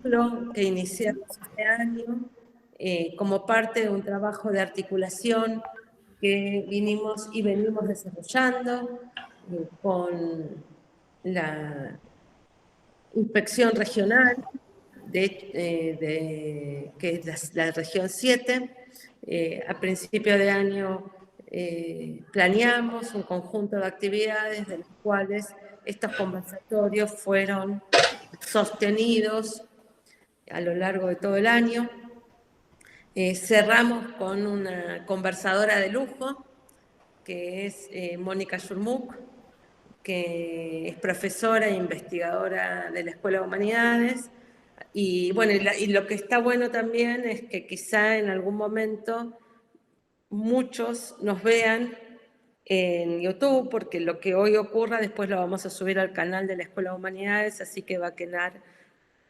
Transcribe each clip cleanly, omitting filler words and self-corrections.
ciclo que iniciamos este año como parte de un trabajo de articulación que venimos desarrollando con la inspección regional, que es la región 7. A principio de año planeamos un conjunto de actividades de las cuales estos conversatorios fueron sostenidos a lo largo de todo el año. Cerramos con una conversadora de lujo, que es Mónica Yurmuk, que es profesora e investigadora de la Escuela de Humanidades. Y bueno, y lo que está bueno también es que quizá en algún momento muchos nos vean en YouTube, porque lo que hoy ocurra después lo vamos a subir al canal de la Escuela de Humanidades, así que va a quedar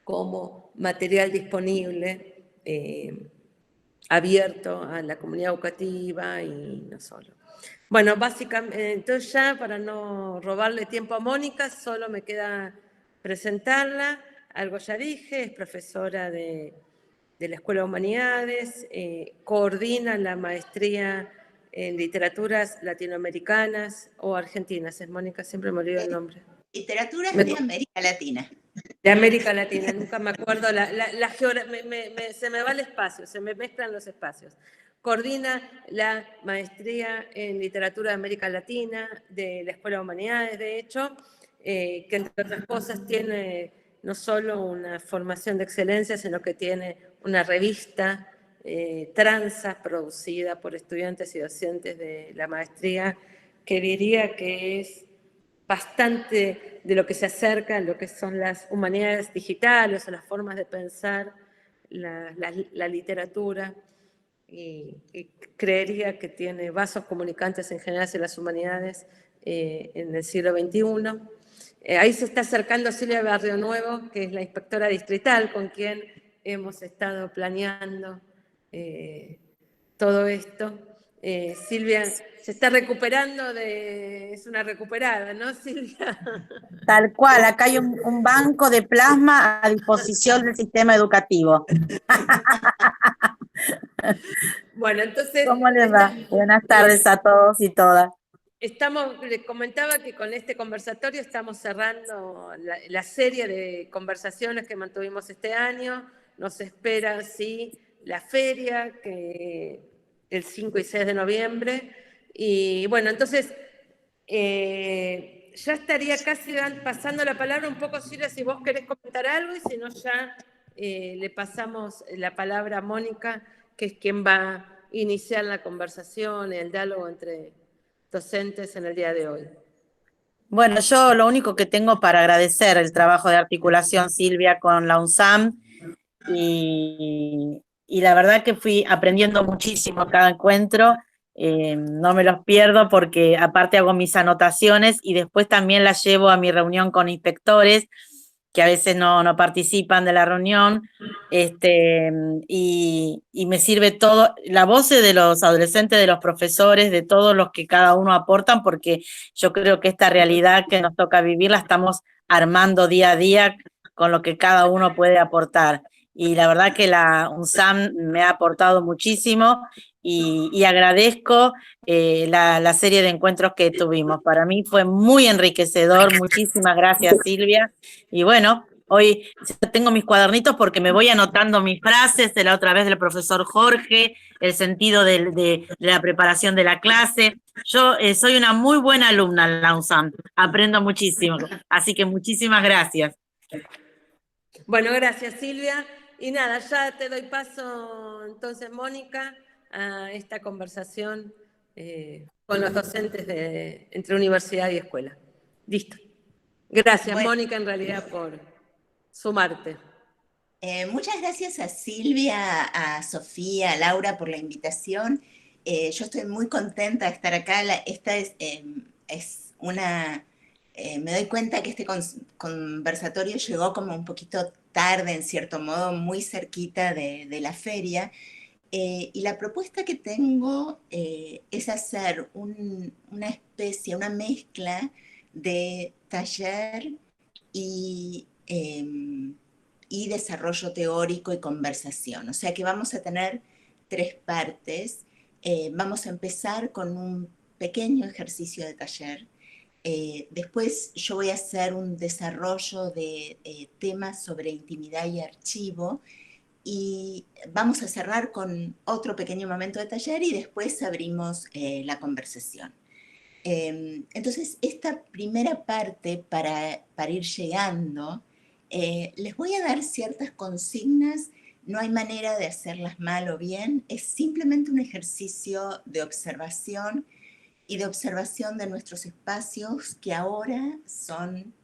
como material disponible, abierto a la comunidad educativa y no solo. Bueno, básicamente, entonces ya para no robarle tiempo a Mónica, solo me queda presentarla. Algo ya dije, es profesora de la Escuela de Humanidades, coordina la maestría en literaturas latinoamericanas o argentinas. Es Mónica, siempre me olvido el nombre. Literaturas de América Latina. De América Latina, nunca me acuerdo, se me va el espacio, se me mezclan los espacios. Coordina la maestría en literatura de América Latina de la Escuela de Humanidades, de hecho, que entre otras cosas tiene no solo una formación de excelencia, sino que tiene una revista transa producida por estudiantes y docentes de la maestría, que diría que es bastante de lo que se acerca a lo que son las humanidades digitales o las formas de pensar la literatura, y creería que tiene vasos comunicantes en general hacia las humanidades en el siglo XXI. Ahí se está acercando Silvia Barrio Nuevo, que es la inspectora distrital con quien hemos estado planeando todo esto. Silvia se está recuperando es una recuperada, ¿no, Silvia? Tal cual, acá hay un banco de plasma a disposición del sistema educativo. Bueno, entonces... ¿Cómo les va? Buenas tardes a todos y todas. Les comentaba que con este conversatorio estamos cerrando la serie de conversaciones que mantuvimos este año. Nos espera, sí, la feria, el 5 y 6 de noviembre. Y bueno, entonces, ya estaría casi pasando la palabra un poco, Silvia, si vos querés comentar algo, y si no, ya le pasamos la palabra a Mónica, que es quien va a iniciar la conversación, el diálogo entre docentes en el día de hoy. Bueno, yo lo único que tengo para agradecer el trabajo de articulación, Silvia, con la UNSAM, y la verdad que fui aprendiendo muchísimo cada encuentro. No me los pierdo porque aparte hago mis anotaciones y después también las llevo a mi reunión con inspectores que a veces no participan de la reunión, y me sirve todo, la voz de los adolescentes, de los profesores, de todos los que cada uno aportan, porque yo creo que esta realidad que nos toca vivir la estamos armando día a día con lo que cada uno puede aportar. Y la verdad que la UNSAM me ha aportado muchísimo y agradezco la serie de encuentros que tuvimos. Para mí fue muy enriquecedor. Muchísimas gracias, Silvia. Y bueno, hoy tengo mis cuadernitos porque me voy anotando mis frases de la otra vez del profesor Jorge, el sentido de la preparación de la clase. Yo soy una muy buena alumna en la UNSAM, aprendo muchísimo, así que muchísimas gracias. Bueno, gracias, Silvia. Y nada, ya te doy paso entonces, Mónica, a esta conversación con los docentes entre universidad y escuela. Listo. Gracias, bueno, Mónica, en realidad, por sumarte. Muchas gracias a Silvia, a Sofía, a Laura por la invitación. Yo estoy muy contenta de estar acá. Esta es una... me doy cuenta que este conversatorio llegó como un poquito tarde, en cierto modo, muy cerquita de la feria. Y la propuesta que tengo es hacer una especie, una mezcla de taller y y desarrollo teórico y conversación. O sea que vamos a tener 3 partes. Vamos a empezar con un pequeño ejercicio de taller. Después yo voy a hacer un desarrollo de temas sobre intimidad y archivo, y vamos a cerrar con otro pequeño momento de taller y después abrimos la conversación. Entonces, esta primera parte para ir llegando, les voy a dar ciertas consignas. No hay manera de hacerlas mal o bien, es simplemente un ejercicio de observación y de observación de nuestros espacios que ahora son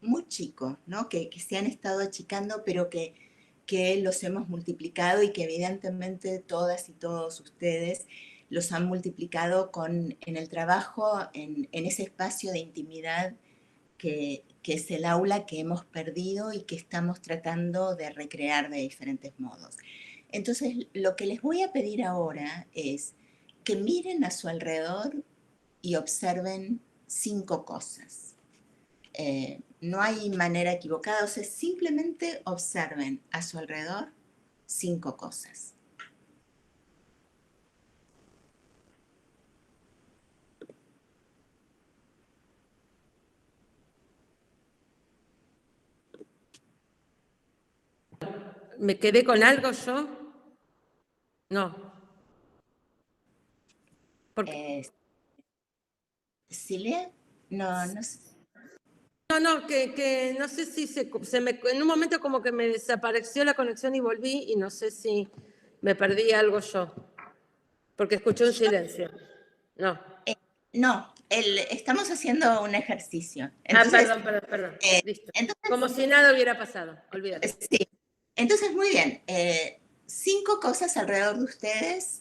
muy chicos, ¿no? Que se han estado achicando, pero que los hemos multiplicado y que evidentemente todas y todos ustedes los han multiplicado en el trabajo, en ese espacio de intimidad que es el aula que hemos perdido y que estamos tratando de recrear de diferentes modos. Entonces, lo que les voy a pedir ahora es que miren a su alrededor y observen 5 cosas. No hay manera equivocada, o sea, simplemente observen a su alrededor 5 cosas. ¿Me quedé con algo yo? No. ¿Cilia? No, no sé. No, que no sé si en un momento como que me desapareció la conexión y volví y no sé si me perdí algo yo, porque escuché un silencio. No. No, estamos haciendo un ejercicio. Entonces, Perdón. Listo. entonces Como si nada hubiera pasado, olvídate. sí. Entonces, muy bien. 5 cosas alrededor de ustedes,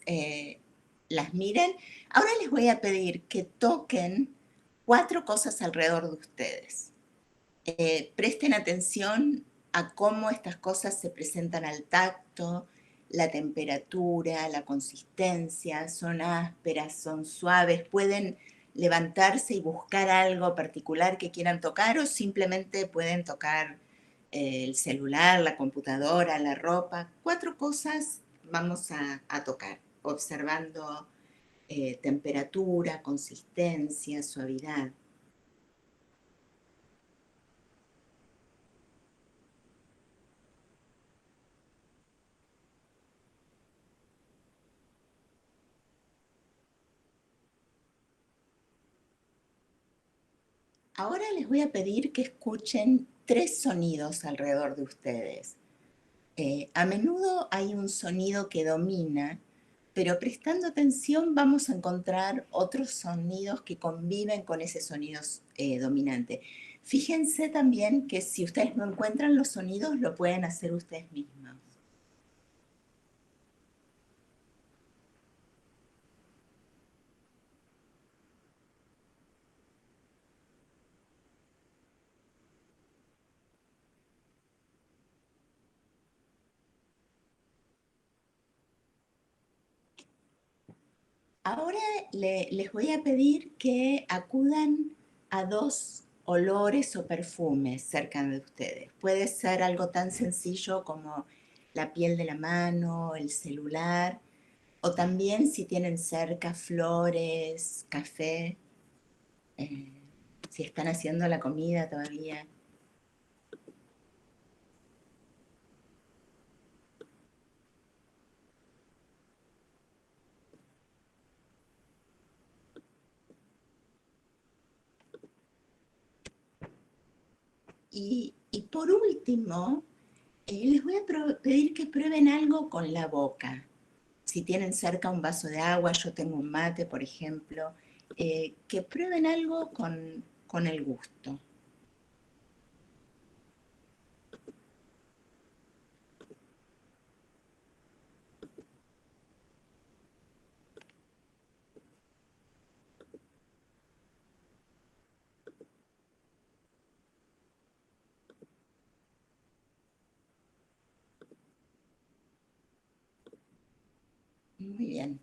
las miren. Ahora les voy a pedir que toquen 4 cosas alrededor de ustedes. Presten atención a cómo estas cosas se presentan al tacto, la temperatura, la consistencia, son ásperas, son suaves, pueden levantarse y buscar algo particular que quieran tocar o simplemente pueden tocar el celular, la computadora, la ropa. 4 cosas vamos a tocar, observando temperatura, consistencia, suavidad. Ahora les voy a pedir que escuchen 3 sonidos alrededor de ustedes. A menudo hay un sonido que domina, pero prestando atención vamos a encontrar otros sonidos que conviven con ese sonido dominante. Fíjense también que si ustedes no encuentran los sonidos, lo pueden hacer ustedes mismos. Ahora les voy a pedir que acudan a 2 olores o perfumes cerca de ustedes. Puede ser algo tan sencillo como la piel de la mano, el celular, o también si tienen cerca flores, café, si están haciendo la comida todavía. Y por último, les voy a pedir que prueben algo con la boca. Si tienen cerca un vaso de agua, yo tengo un mate, por ejemplo, que prueben algo con el gusto. Muy bien.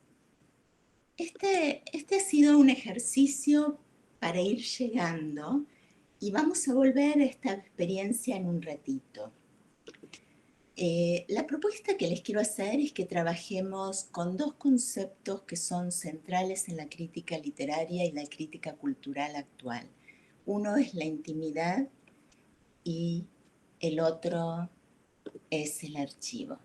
Este ha sido un ejercicio para ir llegando y vamos a volver a esta experiencia en un ratito. La propuesta que les quiero hacer es que trabajemos con dos conceptos que son centrales en la crítica literaria y la crítica cultural actual. Uno es la intimidad y el otro es el archivo.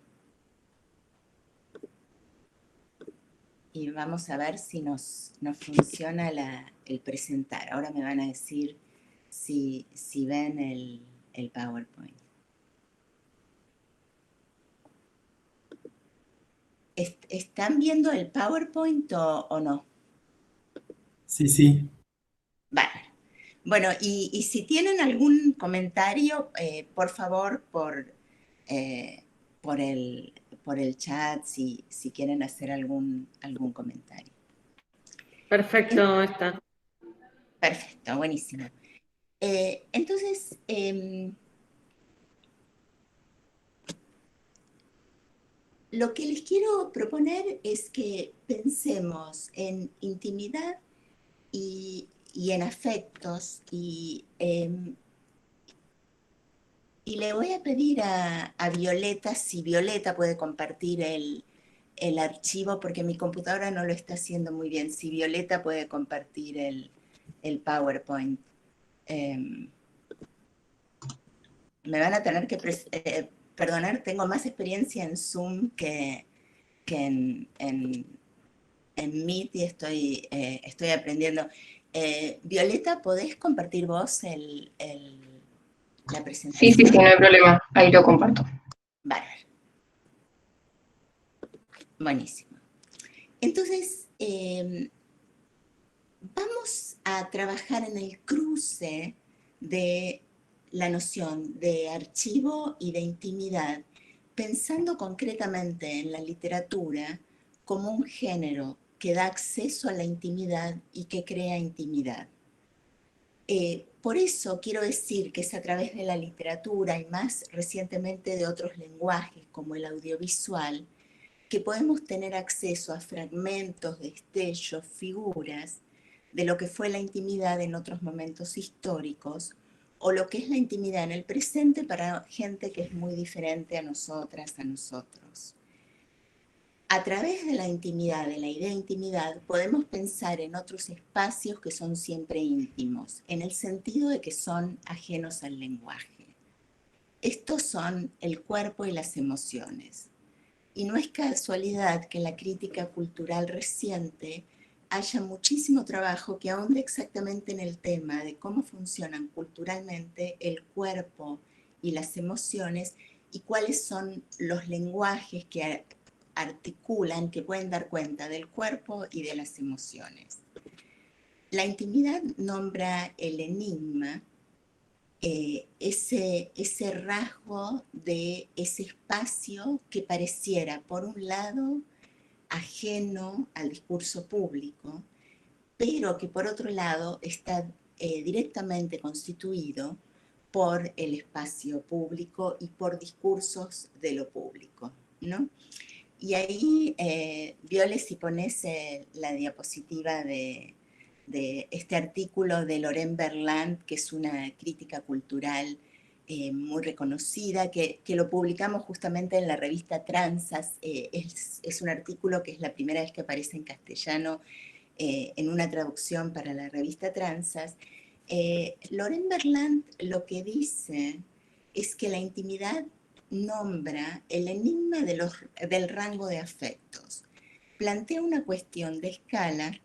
Y vamos a ver si nos funciona el presentar. Ahora me van a decir si ven el PowerPoint. ¿Están viendo el PowerPoint o no? Sí, sí. Vale. Bueno, y si tienen algún comentario, por favor, por el chat, si quieren hacer algún comentario. Perfecto, está. Perfecto, buenísimo. Entonces, lo que les quiero proponer es que pensemos en intimidad y en afectos, y le voy a pedir a Violeta si Violeta puede compartir el archivo, porque mi computadora no lo está haciendo muy bien. Si Violeta puede compartir el PowerPoint. Me van a tener que perdonar, tengo más experiencia en Zoom que en Meet, y estoy aprendiendo. Violeta, ¿podés compartir vos la presentación? Sí, no hay problema. Ahí lo comparto. Bárbaro. Buenísimo. Entonces, vamos a trabajar en el cruce de la noción de archivo y de intimidad, pensando concretamente en la literatura como un género que da acceso a la intimidad y que crea intimidad. Por eso quiero decir que es a través de la literatura y más recientemente de otros lenguajes como el audiovisual que podemos tener acceso a fragmentos, destellos, figuras de lo que fue la intimidad en otros momentos históricos, o lo que es la intimidad en el presente para gente que es muy diferente a nosotras, a nosotros. A través de la intimidad, de la idea de intimidad, podemos pensar en otros espacios que son siempre íntimos, en el sentido de que son ajenos al lenguaje. Estos son el cuerpo y las emociones. Y no es casualidad que en la crítica cultural reciente haya muchísimo trabajo que ahonde exactamente en el tema de cómo funcionan culturalmente el cuerpo y las emociones y cuáles son los lenguajes que articulan, que pueden dar cuenta del cuerpo y de las emociones. La intimidad nombra el enigma, ese rasgo de ese espacio que pareciera, por un lado, ajeno al discurso público, pero que por otro lado está directamente constituido por el espacio público y por discursos de lo público, ¿no? Y ahí, Viole, si pones la diapositiva de este artículo de Lorraine Berland, que es una crítica cultural muy reconocida, que lo publicamos justamente en la revista Transas. Es un artículo que es la primera vez que aparece en castellano en una traducción para la revista Transas. Lorraine Berland lo que dice es que la intimidad nombra el enigma del rango de afectos. Plantea una cuestión de escala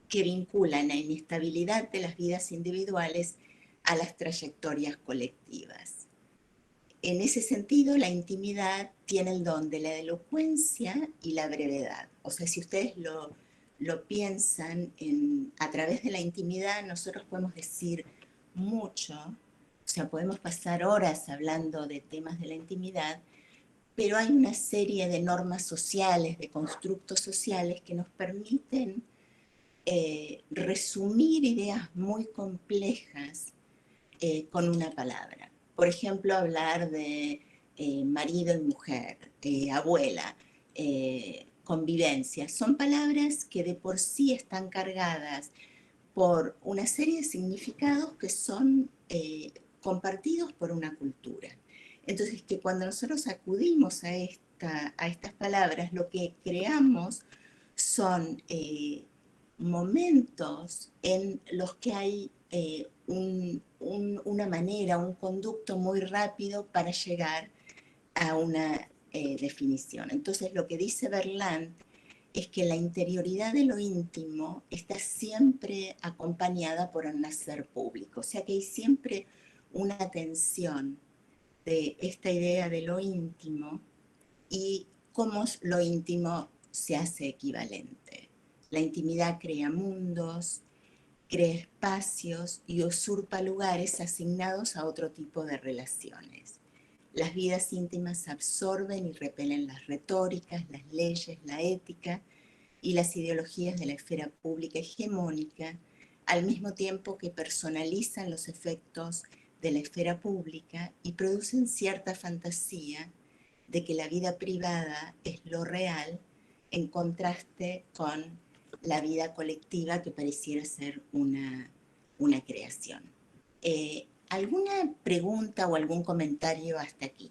que vinculan la inestabilidad de las vidas individuales a las trayectorias colectivas. En ese sentido, la intimidad tiene el don de la elocuencia y la brevedad. O sea, si ustedes lo piensan, a través de la intimidad nosotros podemos decir mucho, o sea, podemos pasar horas hablando de temas de la intimidad, pero hay una serie de normas sociales, de constructos sociales que nos permiten resumir ideas muy complejas con una palabra. Por ejemplo, hablar de marido y mujer, abuela, convivencia. Son palabras que de por sí están cargadas por una serie de significados que son compartidos por una cultura. Entonces, que cuando nosotros acudimos a estas palabras, lo que creamos son momentos en los que hay una manera, un conducto muy rápido para llegar a una definición. Entonces, lo que dice Berlant es que la interioridad de lo íntimo está siempre acompañada por un nacer público, o sea que hay siempre una tensión de esta idea de lo íntimo y cómo lo íntimo se hace equivalente. La intimidad crea mundos, crea espacios y usurpa lugares asignados a otro tipo de relaciones. Las vidas íntimas absorben y repelen las retóricas, las leyes, la ética y las ideologías de la esfera pública hegemónica, al mismo tiempo que personalizan los efectos de la esfera pública y producen cierta fantasía de que la vida privada es lo real, en contraste con la vida colectiva que pareciera ser una creación. ¿Alguna pregunta o algún comentario hasta aquí?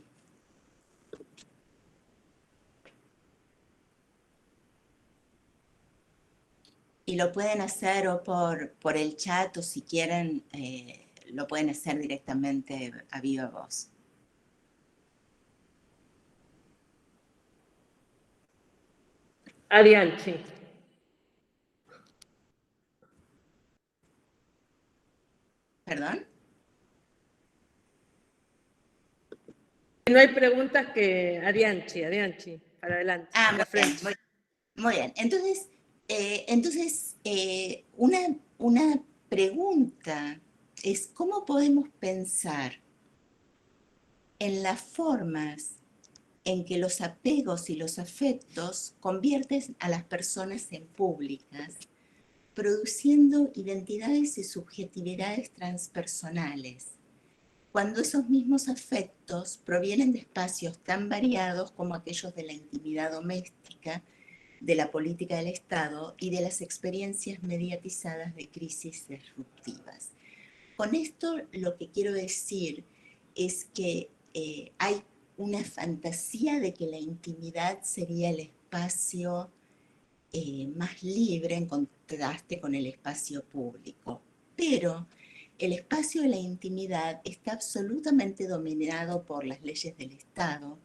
Y lo pueden hacer o por el chat o si quieren lo pueden hacer directamente a viva voz. Arianchi. ¿Perdón? Si no hay preguntas, que Arianchi, para adelante. Ah, muy bien. Entonces una pregunta es cómo podemos pensar en las formas en que los apegos y los afectos convierten a las personas en públicas, produciendo identidades y subjetividades transpersonales, cuando esos mismos afectos provienen de espacios tan variados como aquellos de la intimidad doméstica, de la política del Estado y de las experiencias mediatizadas de crisis disruptivas. Con esto lo que quiero decir es que hay una fantasía de que la intimidad sería el espacio más libre en contraste con el espacio público. Pero el espacio de la intimidad está absolutamente dominado por las leyes del Estado,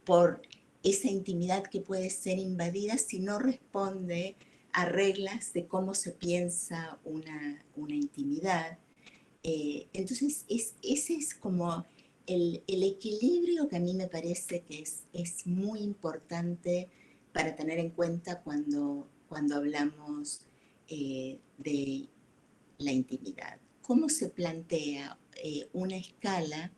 por esa intimidad que puede ser invadida si no responde a reglas de cómo se piensa una intimidad. Entonces, ese es como el equilibrio que a mí me parece que es muy importante para tener en cuenta cuando hablamos de la intimidad. ¿Cómo se plantea una escala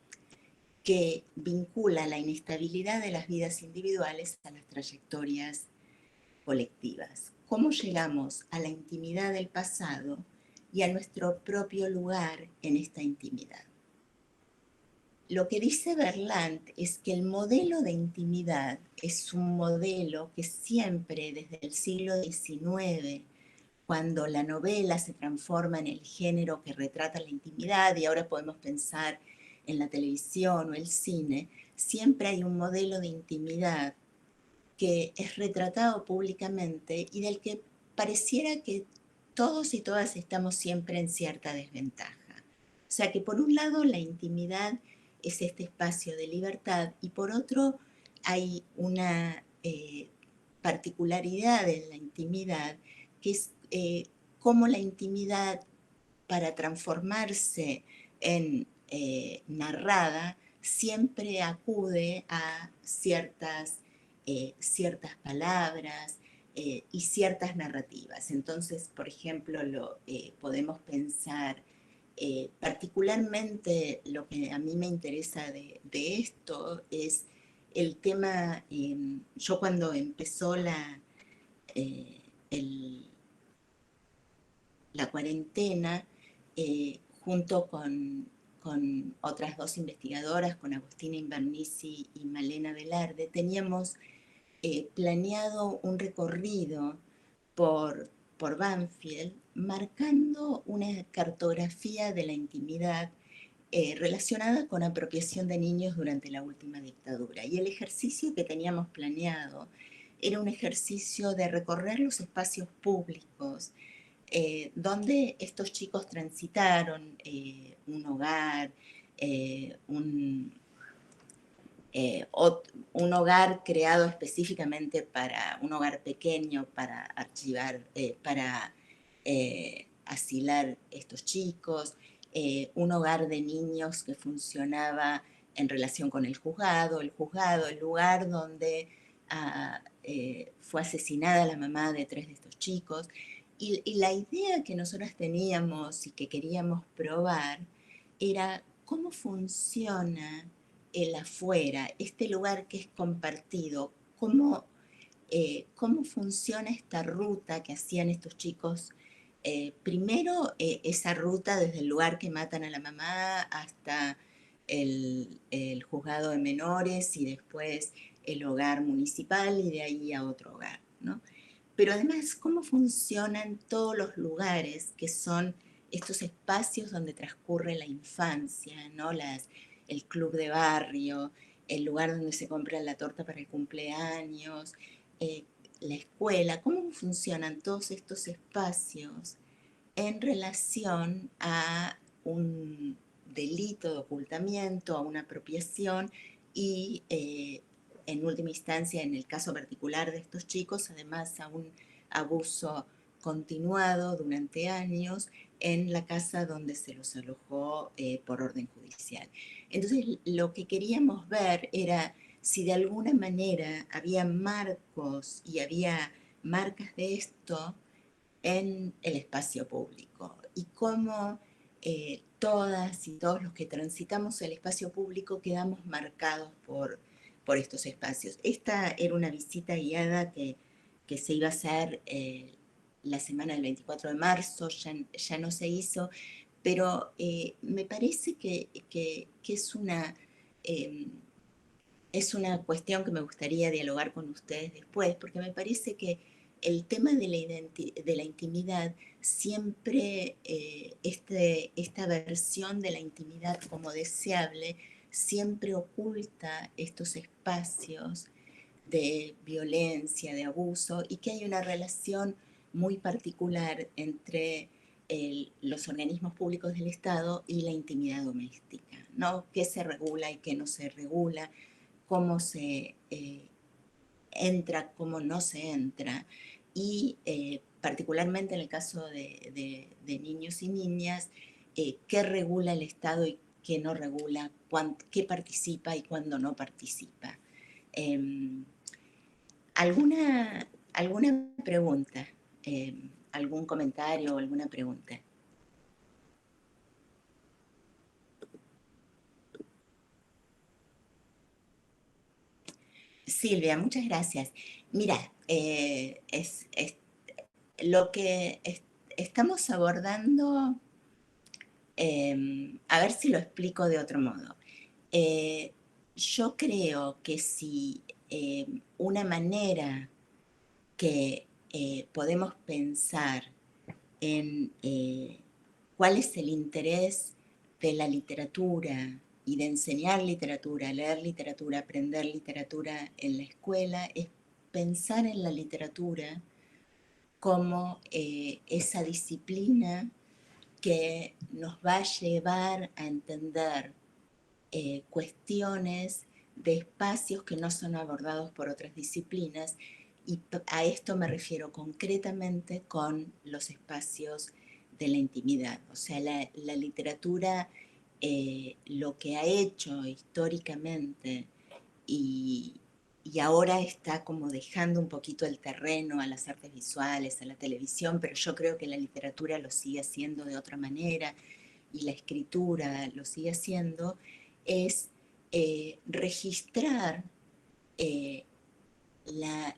que vincula la inestabilidad de las vidas individuales a las trayectorias colectivas? ¿Cómo llegamos a la intimidad del pasado y a nuestro propio lugar en esta intimidad? Lo que dice Berlant es que el modelo de intimidad es un modelo que siempre desde el siglo XIX, cuando la novela se transforma en el género que retrata la intimidad, y ahora podemos pensar en la televisión o el cine, siempre hay un modelo de intimidad que es retratado públicamente y del que pareciera que todos y todas estamos siempre en cierta desventaja. O sea que por un lado la intimidad es este espacio de libertad y por otro hay una particularidad en la intimidad que es cómo la intimidad para transformarse en narrada siempre acude a ciertas palabras y ciertas narrativas. Entonces, por ejemplo, podemos pensar particularmente lo que a mí me interesa de esto es el tema, yo cuando empezó la cuarentena, junto con otras dos investigadoras, con Agustina Invernizzi y Malena Velarde, teníamos planeado un recorrido por Banfield, marcando una cartografía de la intimidad relacionada con apropiación de niños durante la última dictadura. Y el ejercicio que teníamos planeado era un ejercicio de recorrer los espacios públicos donde estos chicos transitaron un hogar, un hogar creado específicamente para un hogar pequeño, para archivar, para asilar estos chicos, un hogar de niños que funcionaba en relación con el juzgado, el lugar donde fue asesinada la mamá de 3 de estos chicos. Y la idea que nosotros teníamos y que queríamos probar era cómo funciona el afuera, este lugar que es compartido, cómo funciona esta ruta que hacían estos chicos. Primero, esa ruta desde el lugar que matan a la mamá hasta el juzgado de menores y después el hogar municipal y de ahí a otro hogar, ¿no? Pero además, cómo funcionan todos los lugares que son estos espacios donde transcurre la infancia, ¿no? El club de barrio, el lugar donde se compra la torta para el cumpleaños, la escuela, cómo funcionan todos estos espacios en relación a un delito de ocultamiento, a una apropiación y en última instancia, en el caso particular de estos chicos, además a un abuso continuado durante años en la casa donde se los alojó por orden judicial. Entonces, lo que queríamos ver era si de alguna manera había marcos y había marcas de esto en el espacio público y cómo todas y todos los que transitamos el espacio público quedamos marcados por estos espacios. Esta era una visita guiada que se iba a hacer la semana del 24 de marzo, ya no se hizo, pero me parece que es una cuestión que me gustaría dialogar con ustedes después, porque me parece que el tema de la intimidad siempre, esta versión de la intimidad como deseable, siempre oculta estos espacios de violencia, de abuso, y que hay una relación muy particular entre los organismos públicos del Estado y la intimidad doméstica, ¿no? ¿Qué se regula y qué no se regula? Cómo se entra, cómo no se entra, y particularmente en el caso de niños y niñas, qué regula el Estado y qué no regula, qué participa y cuándo no participa. ¿Alguna pregunta? ¿Algún comentario o alguna pregunta? Silvia, muchas gracias. Mira, lo que estamos abordando, a ver si lo explico de otro modo. Yo creo que si una manera que podemos pensar en cuál es el interés de la literatura y de enseñar literatura, leer literatura, aprender literatura en la escuela, es pensar en la literatura como esa disciplina que nos va a llevar a entender cuestiones de espacios que no son abordados por otras disciplinas, y a esto me refiero concretamente con los espacios de la intimidad. O sea, la literatura lo que ha hecho históricamente y ahora está como dejando un poquito el terreno a las artes visuales, a la televisión, pero yo creo que la literatura lo sigue haciendo de otra manera y la escritura lo sigue haciendo, es registrar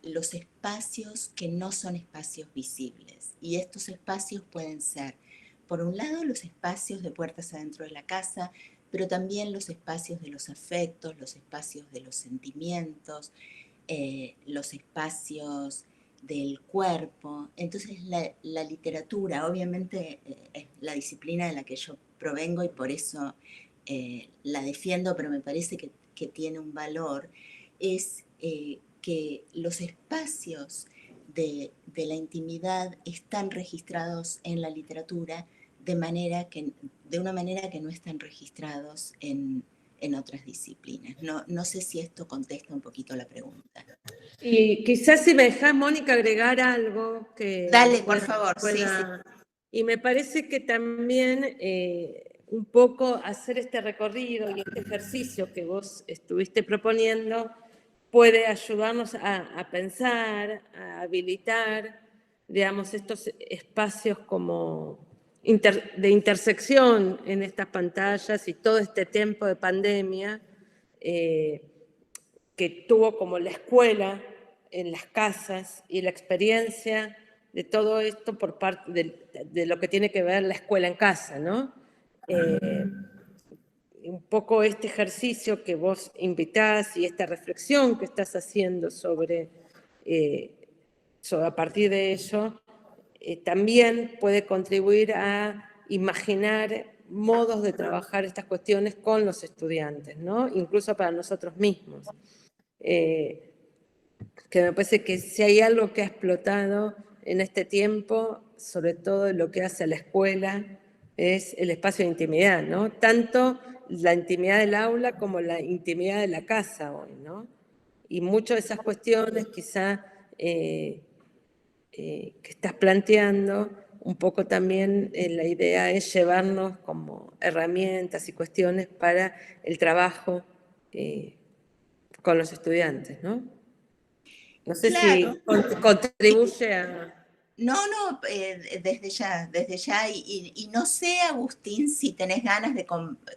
los espacios que no son espacios visibles. Y estos espacios pueden ser, por un lado, los espacios de puertas adentro de la casa, pero también los espacios de los afectos, los espacios de los sentimientos, los espacios del cuerpo. Entonces la literatura, obviamente, es la disciplina de la que yo provengo y por eso la defiendo, pero me parece que tiene un valor, es que los espacios de la intimidad están registrados en la literatura de una manera que no están registrados en otras disciplinas. No sé si esto contesta un poquito la pregunta. Y quizás si me dejás, Mónica, agregar algo que... Dale, por favor. Sí. Y me parece que también un poco hacer este recorrido y este ejercicio que vos estuviste proponiendo puede ayudarnos a pensar, a habilitar, digamos, estos espacios como de intersección en estas pantallas y todo este tiempo de pandemia que tuvo como la escuela en las casas y la experiencia de todo esto por parte de lo que tiene que ver la escuela en casa, ¿no? Un poco este ejercicio que vos invitás y esta reflexión que estás haciendo sobre a partir de ello, también puede contribuir a imaginar modos de trabajar estas cuestiones con los estudiantes, ¿no? Incluso para nosotros mismos. Que me parece que si hay algo que ha explotado en este tiempo, sobre todo en lo que hace a la escuela, es el espacio de intimidad, ¿no? Tanto la intimidad del aula como la intimidad de la casa hoy, ¿no? Y muchas de esas cuestiones quizá que estás planteando, un poco también la idea es llevarnos como herramientas y cuestiones para el trabajo con los estudiantes, ¿no? No sé Claro. si contribuye a... No, desde ya. Y no sé, Agustín, si tenés ganas de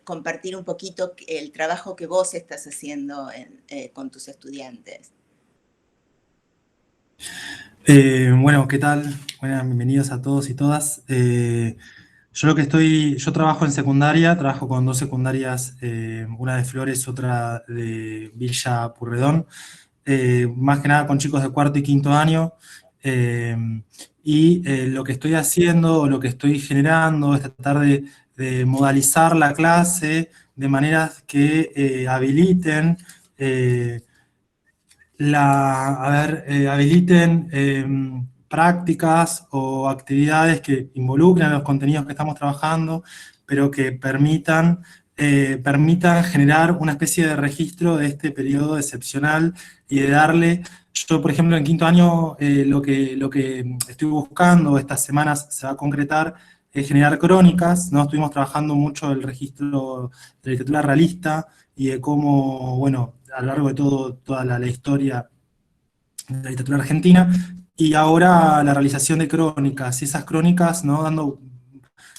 compartir un poquito el trabajo que vos estás haciendo con tus estudiantes. Bueno, ¿qué tal? Bueno, bienvenidos a todos y todas. Yo trabajo en secundaria, trabajo con 2 secundarias, una de Flores, otra de Villa Purredón, más que nada con chicos de 4º y 5º año. Lo que estoy haciendo, o lo que estoy generando, es tratar de modalizar la clase de maneras que habiliten habiliten prácticas o actividades que involucren los contenidos que estamos trabajando, pero que permitan generar una especie de registro de este periodo excepcional y de darle, yo por ejemplo en 5º año lo que estoy buscando estas semanas se va a concretar es generar crónicas, ¿no? Estuvimos trabajando mucho el registro de la literatura realista y de cómo, bueno, a lo largo de toda la historia de la literatura argentina, y ahora la realización de crónicas, y esas crónicas, ¿no?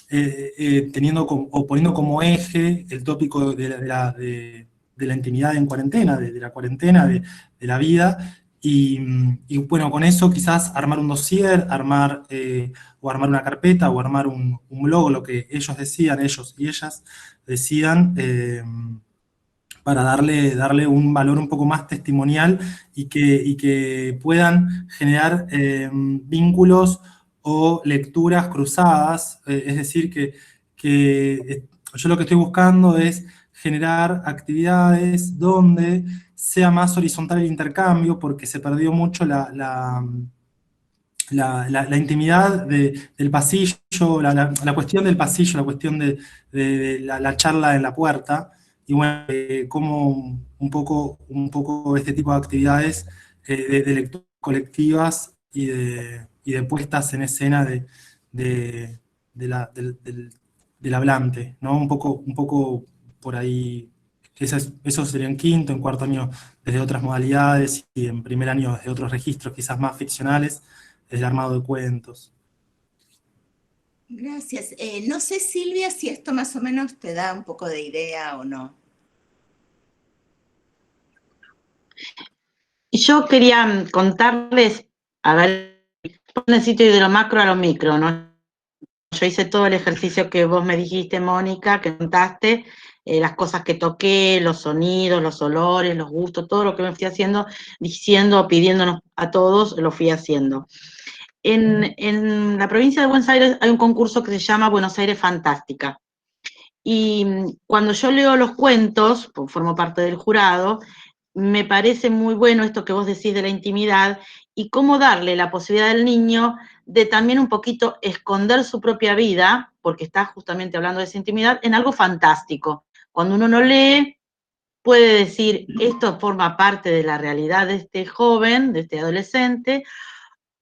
Teniendo o poniendo como eje el tópico de la intimidad en cuarentena, de la cuarentena, de la vida, y bueno, con eso quizás armar un dossier, o armar una carpeta, o armar un blog, lo que ellos decidan, ellos y ellas decidan, para darle un valor un poco más testimonial y que puedan generar vínculos o lecturas cruzadas, es decir, que yo lo que estoy buscando es generar actividades donde sea más horizontal el intercambio, porque se perdió mucho la intimidad del pasillo, la cuestión del pasillo, la cuestión de la charla en la puerta, y bueno, como un poco este tipo de actividades de lecturas colectivas y de puestas en escena del hablante, ¿no? Un poco por ahí, eso sería en 5º, en 4º año desde otras modalidades, y en 1.er año desde otros registros quizás más ficcionales, desde armado de cuentos. Gracias. No sé, Silvia, si esto más o menos te da un poco de idea o no. Yo quería contarles, a ver, necesito ir de lo macro a lo micro, ¿no? Yo hice todo el ejercicio que vos me dijiste, Mónica, que contaste, las cosas que toqué, los sonidos, los olores, los gustos, todo lo que me fui haciendo, diciendo, pidiéndonos a todos, lo fui haciendo. En la provincia de Buenos Aires hay un concurso que se llama Buenos Aires Fantástica. Y cuando yo leo los cuentos, formo parte del jurado, me parece muy bueno esto que vos decís de la intimidad y cómo darle la posibilidad al niño de también un poquito esconder su propia vida, porque está justamente hablando de esa intimidad, en algo fantástico. Cuando uno no lee, puede decir, esto forma parte de la realidad de este joven, de este adolescente,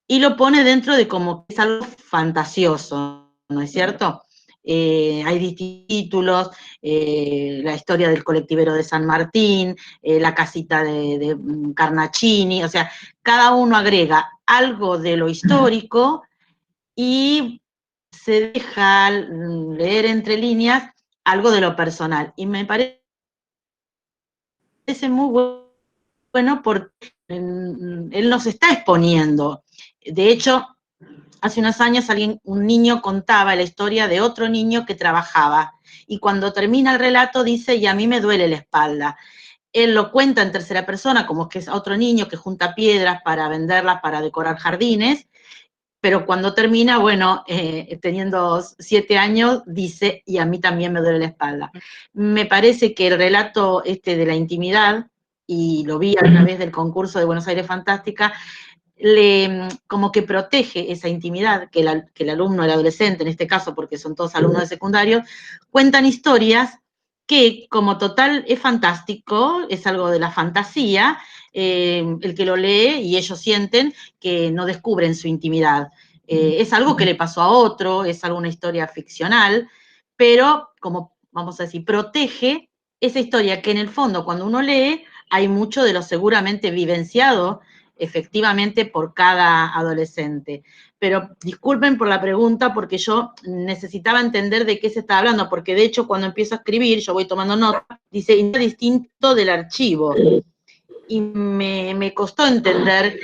y lo pone dentro de como que es algo fantasioso, ¿no es cierto? Hay títulos, la historia del colectivero de San Martín, la casita de Carnacini, o sea, cada uno agrega algo de lo histórico y se deja leer entre líneas algo de lo personal. Y me parece muy bueno porque él nos está exponiendo. De hecho, hace unos años un niño contaba la historia de otro niño que trabajaba y cuando termina el relato dice, y a mí me duele la espalda. Él lo cuenta en tercera persona, como que es otro niño que junta piedras para venderlas, para decorar jardines, pero cuando termina, bueno, teniendo 7 años, dice, y a mí también me duele la espalda. Me parece que el relato de la intimidad, y lo vi a través del concurso de Buenos Aires Fantástica, como que protege esa intimidad que el alumno, el adolescente, en este caso, porque son todos alumnos de secundario, cuentan historias que como total es fantástico, es algo de la fantasía, el que lo lee y ellos sienten que no descubren su intimidad. Es algo que le pasó a otro, es alguna historia ficcional, pero como vamos a decir, protege esa historia que en el fondo cuando uno lee hay mucho de lo seguramente vivenciado efectivamente por cada adolescente. Pero disculpen por la pregunta porque yo necesitaba entender de qué se está hablando, porque de hecho cuando empiezo a escribir, yo voy tomando nota, dice distinto del archivo. Y me costó entender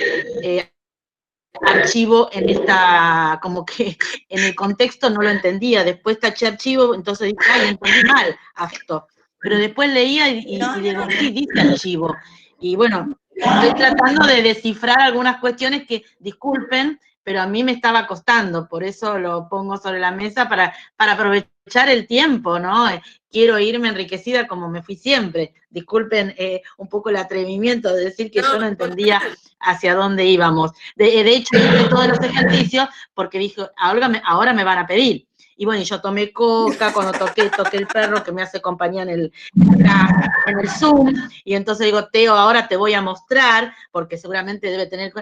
archivo en esta, como que en el contexto no lo entendía. Después taché archivo, entonces dije, ay, entendí mal esto. Pero después leía y digo, sí, dice archivo. Y bueno, estoy tratando de descifrar algunas cuestiones que, disculpen, pero a mí me estaba costando, por eso lo pongo sobre la mesa para aprovechar el tiempo, ¿no? Quiero irme enriquecida como me fui siempre. Disculpen un poco el atrevimiento de decir que yo no entendía hacia dónde íbamos. De hecho, hice todos los ejercicios porque dije, ahora me van a pedir. Y bueno, yo tomé coca, cuando toqué el perro que me hace compañía en el Zoom, y entonces digo, Teo, ahora te voy a mostrar, porque seguramente debe tener...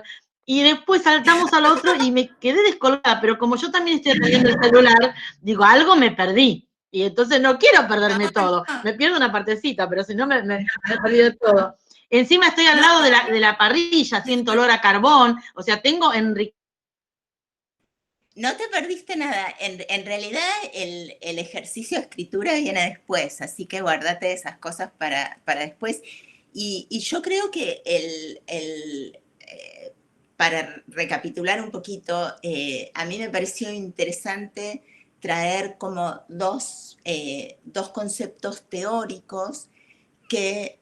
Y después saltamos al otro y me quedé descolgada, pero como yo también estoy atendiendo el celular, digo, algo me perdí. Y entonces no quiero perderme todo, me pierdo una partecita, pero si no me perdí de todo. Encima estoy al lado de la parrilla, siento olor a carbón, o sea, tengo No te perdiste nada. En realidad el ejercicio de escritura viene después, así que guárdate esas cosas para después. Y yo creo que para recapitular un poquito, a mí me pareció interesante traer como dos conceptos teóricos que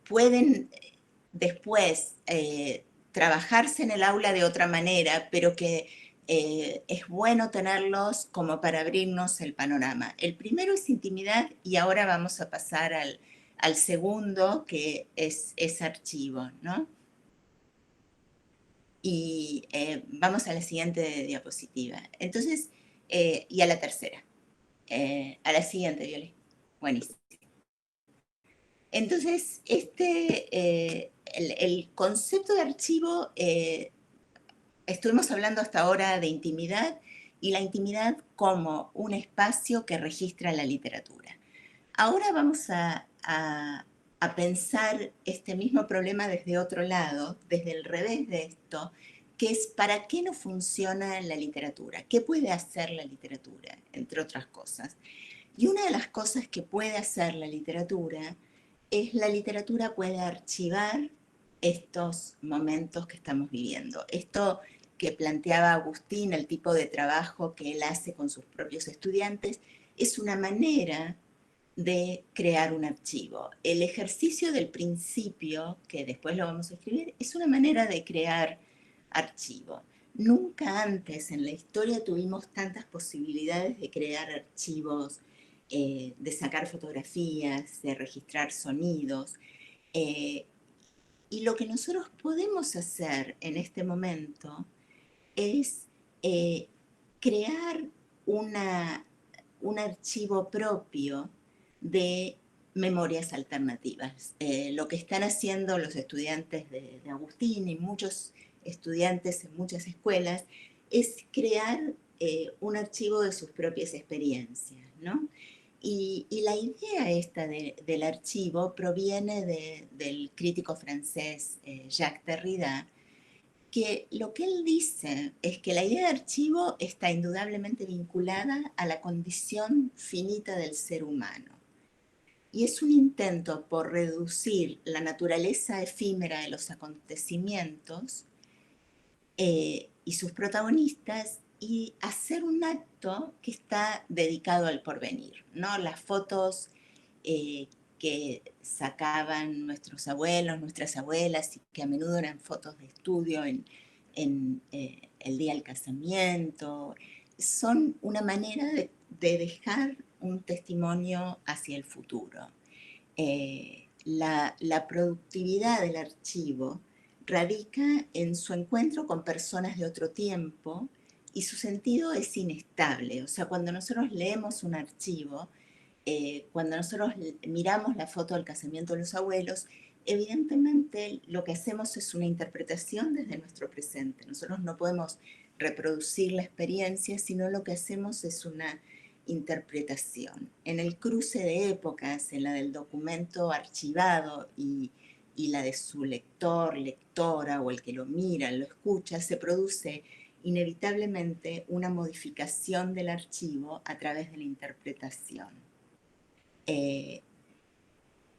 pueden después trabajarse en el aula de otra manera, pero que es bueno tenerlos como para abrirnos el panorama. El primero es intimidad y ahora vamos a pasar al segundo, que es archivo, ¿no? Y vamos a la siguiente diapositiva. Entonces, y a la tercera. A la siguiente, Viole. Buenísimo. Entonces, el concepto de archivo, estuvimos hablando hasta ahora de intimidad y la intimidad como un espacio que registra la literatura. Ahora vamos a pensar este mismo problema desde otro lado, desde el revés de esto, que es ¿para qué no funciona la literatura? ¿Qué puede hacer la literatura? Entre otras cosas. Y una de las cosas que puede hacer la literatura es la literatura puede archivar estos momentos que estamos viviendo. Esto que planteaba Agustín, el tipo de trabajo que él hace con sus propios estudiantes, es una manera de crear un archivo. El ejercicio del principio, que después lo vamos a escribir, es una manera de crear archivo. Nunca antes en la historia tuvimos tantas posibilidades de crear archivos de sacar fotografías, de registrar sonidos. Y lo que nosotros podemos hacer en este momento es crear un archivo propio de memorias alternativas. Lo que están haciendo los estudiantes de Agustín y muchos estudiantes en muchas escuelas es crear un archivo de sus propias experiencias, ¿no? Y la idea esta del archivo proviene del crítico francés Jacques Derrida, que lo que él dice es que la idea de archivo está indudablemente vinculada a la condición finita del ser humano. Y es un intento por reducir la naturaleza efímera de los acontecimientos y sus protagonistas y hacer un acto que está dedicado al porvenir, ¿no? Las fotos que sacaban nuestros abuelos, nuestras abuelas, y que a menudo eran fotos de estudio en el día del casamiento, son una manera de dejar un testimonio hacia el futuro. La productividad del archivo radica en su encuentro con personas de otro tiempo y su sentido es inestable. O sea, cuando nosotros leemos un archivo, cuando nosotros miramos la foto del casamiento de los abuelos, evidentemente lo que hacemos es una interpretación desde nuestro presente. Nosotros no podemos reproducir la experiencia, sino lo que hacemos es una interpretación. En el cruce de épocas, en la del documento archivado y la de su lector, lectora o el que lo mira, lo escucha, se produce inevitablemente una modificación del archivo a través de la interpretación.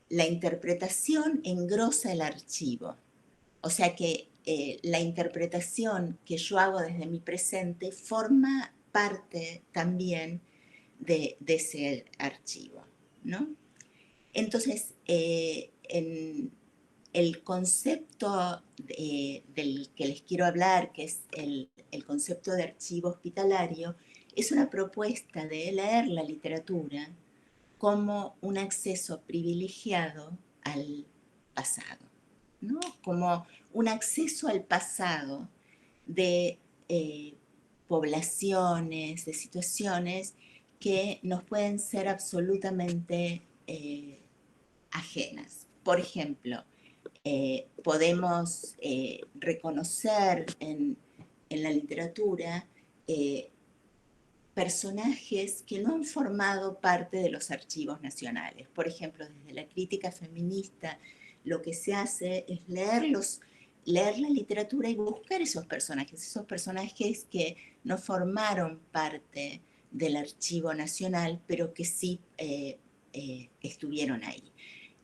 La interpretación engrosa el archivo, o sea que la interpretación que yo hago desde mi presente forma parte también de ese archivo, ¿no? Entonces, en el concepto del que les quiero hablar, que es el concepto de archivo hospitalario, es una propuesta de leer la literatura como un acceso privilegiado al pasado, ¿no? Como un acceso al pasado de poblaciones, de situaciones que nos pueden ser absolutamente ajenas. Por ejemplo, podemos reconocer en la literatura personajes que no han formado parte de los archivos nacionales. Por ejemplo, desde la crítica feminista, lo que se hace es leer la literatura y buscar esos personajes que no formaron parte del archivo nacional, pero que sí estuvieron ahí.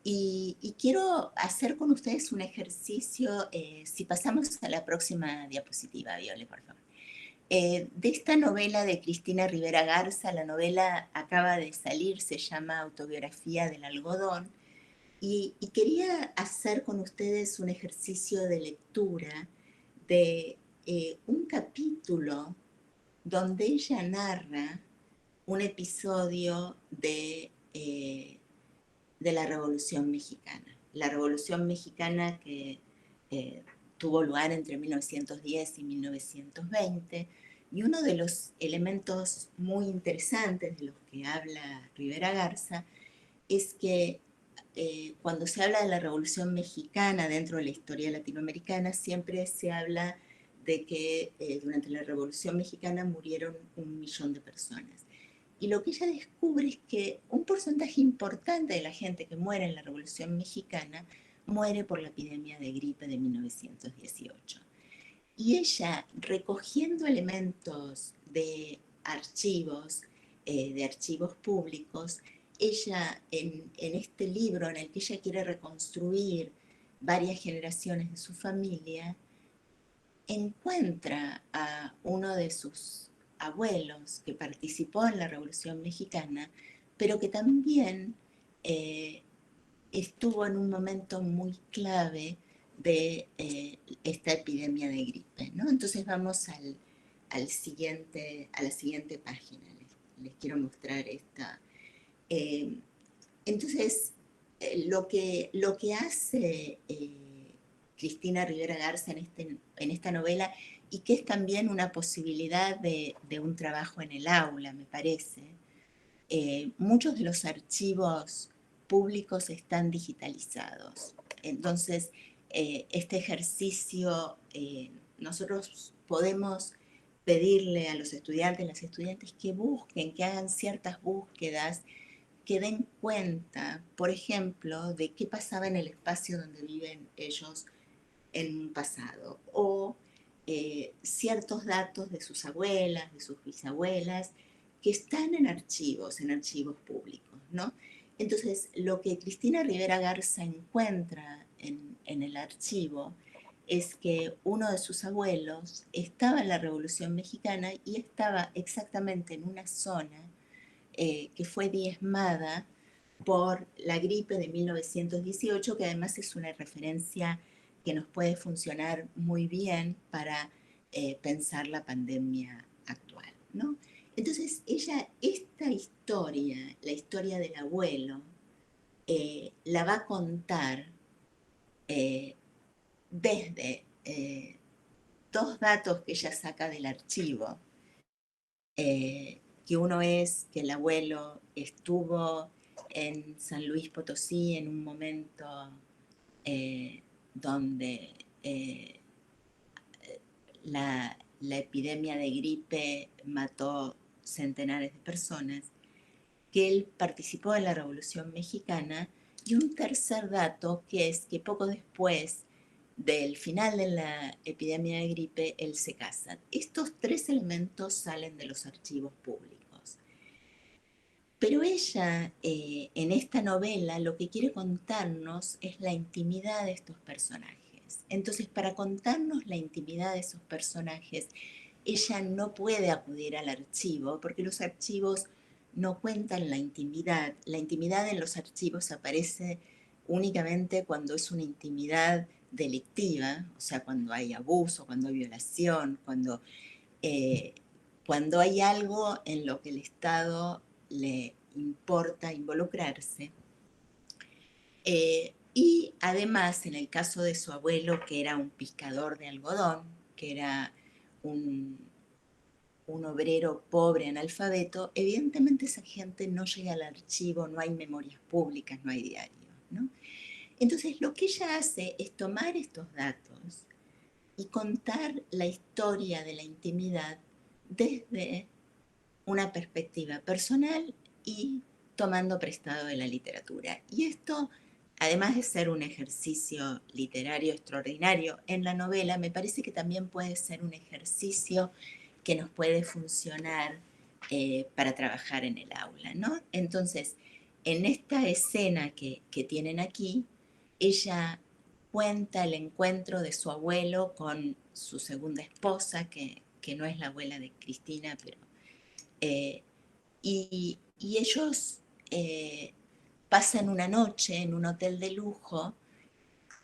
Y quiero hacer con ustedes un ejercicio, si pasamos a la próxima diapositiva, Viole, por favor. De esta novela de Cristina Rivera Garza, la novela acaba de salir, se llama Autobiografía del algodón, y quería hacer con ustedes un ejercicio de lectura de un capítulo donde ella narra un episodio de la Revolución Mexicana. La Revolución Mexicana que tuvo lugar entre 1910 y 1920, y uno de los elementos muy interesantes de los que habla Rivera Garza es que cuando se habla de la Revolución Mexicana dentro de la historia latinoamericana, siempre se habla de que durante la Revolución Mexicana murieron 1 millón de personas. Y lo que ella descubre es que un porcentaje importante de la gente que muere en la Revolución Mexicana muere por la epidemia de gripe de 1918. Y ella, recogiendo elementos de archivos públicos, ella en este libro en el que ella quiere reconstruir varias generaciones de su familia, encuentra a uno de sus abuelos que participó en la Revolución Mexicana, pero que también estuvo en un momento muy clave de esta epidemia de gripe, ¿no? Entonces vamos a la siguiente página. Les quiero mostrar Entonces, lo que hace Cristina Rivera Garza en esta novela, y que es también una posibilidad de un trabajo en el aula, me parece, muchos de los archivos públicos están digitalizados. Entonces, este ejercicio, nosotros podemos pedirle a los estudiantes, las estudiantes que busquen, que hagan ciertas búsquedas, que den cuenta, por ejemplo, de qué pasaba en el espacio donde viven ellos en un pasado, o ciertos datos de sus abuelas, de sus bisabuelas, que están en archivos públicos, ¿no? Entonces, lo que Cristina Rivera Garza encuentra en el archivo es que uno de sus abuelos estaba en la Revolución Mexicana y estaba exactamente en una zona que fue diezmada por la gripe de 1918, que además es una referencia que nos puede funcionar muy bien para pensar la pandemia actual, ¿no? Entonces, ella, esta historia, la historia del abuelo, la va a contar desde dos datos que ella saca del archivo, que uno es que el abuelo estuvo en San Luis Potosí en un momento donde la epidemia de gripe mató centenares de personas, que él participó en la Revolución Mexicana, y un tercer dato que es que poco después del final de la epidemia de gripe, él se casa. Estos tres elementos salen de los archivos públicos. Pero ella, en esta novela, lo que quiere contarnos es la intimidad de estos personajes. Entonces, para contarnos la intimidad de esos personajes, ella no puede acudir al archivo, porque los archivos no cuentan la intimidad. La intimidad en los archivos aparece únicamente cuando es una intimidad delictiva, o sea, cuando hay abuso, cuando hay violación, cuando hay algo en lo que el Estado le importa involucrarse. Y además, en el caso de su abuelo, que era un pescador de algodón, que era un obrero pobre, analfabeto, evidentemente esa gente no llega al archivo, no hay memorias públicas, no hay diarios, ¿no? Entonces, lo que ella hace es tomar estos datos y contar la historia de la intimidad desde una perspectiva personal y tomando prestado de la literatura. Y esto, además de ser un ejercicio literario extraordinario en la novela, me parece que también puede ser un ejercicio que nos puede funcionar para trabajar en el aula, ¿no? Entonces, en esta escena que tienen aquí, ella cuenta el encuentro de su abuelo con su segunda esposa, que no es la abuela de Cristina, pero y ellos pasan una noche en un hotel de lujo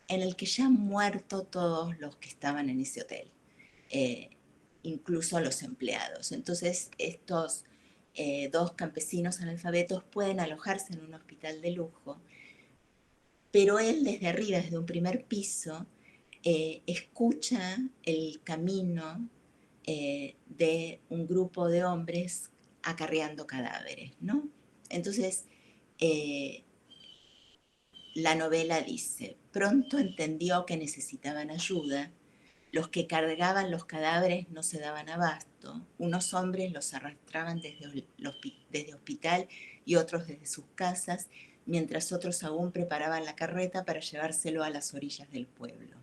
en el que ya han muerto todos los que estaban en ese hotel, incluso los empleados. Entonces estos dos campesinos analfabetos pueden alojarse en un hospital de lujo, pero él desde arriba, desde un primer piso, escucha el camino de un grupo de hombres acarreando cadáveres, ¿no? Entonces, la novela dice, pronto entendió que necesitaban ayuda, los que cargaban los cadáveres no se daban abasto, unos hombres los arrastraban desde hospital y otros desde sus casas, mientras otros aún preparaban la carreta para llevárselo a las orillas del pueblo.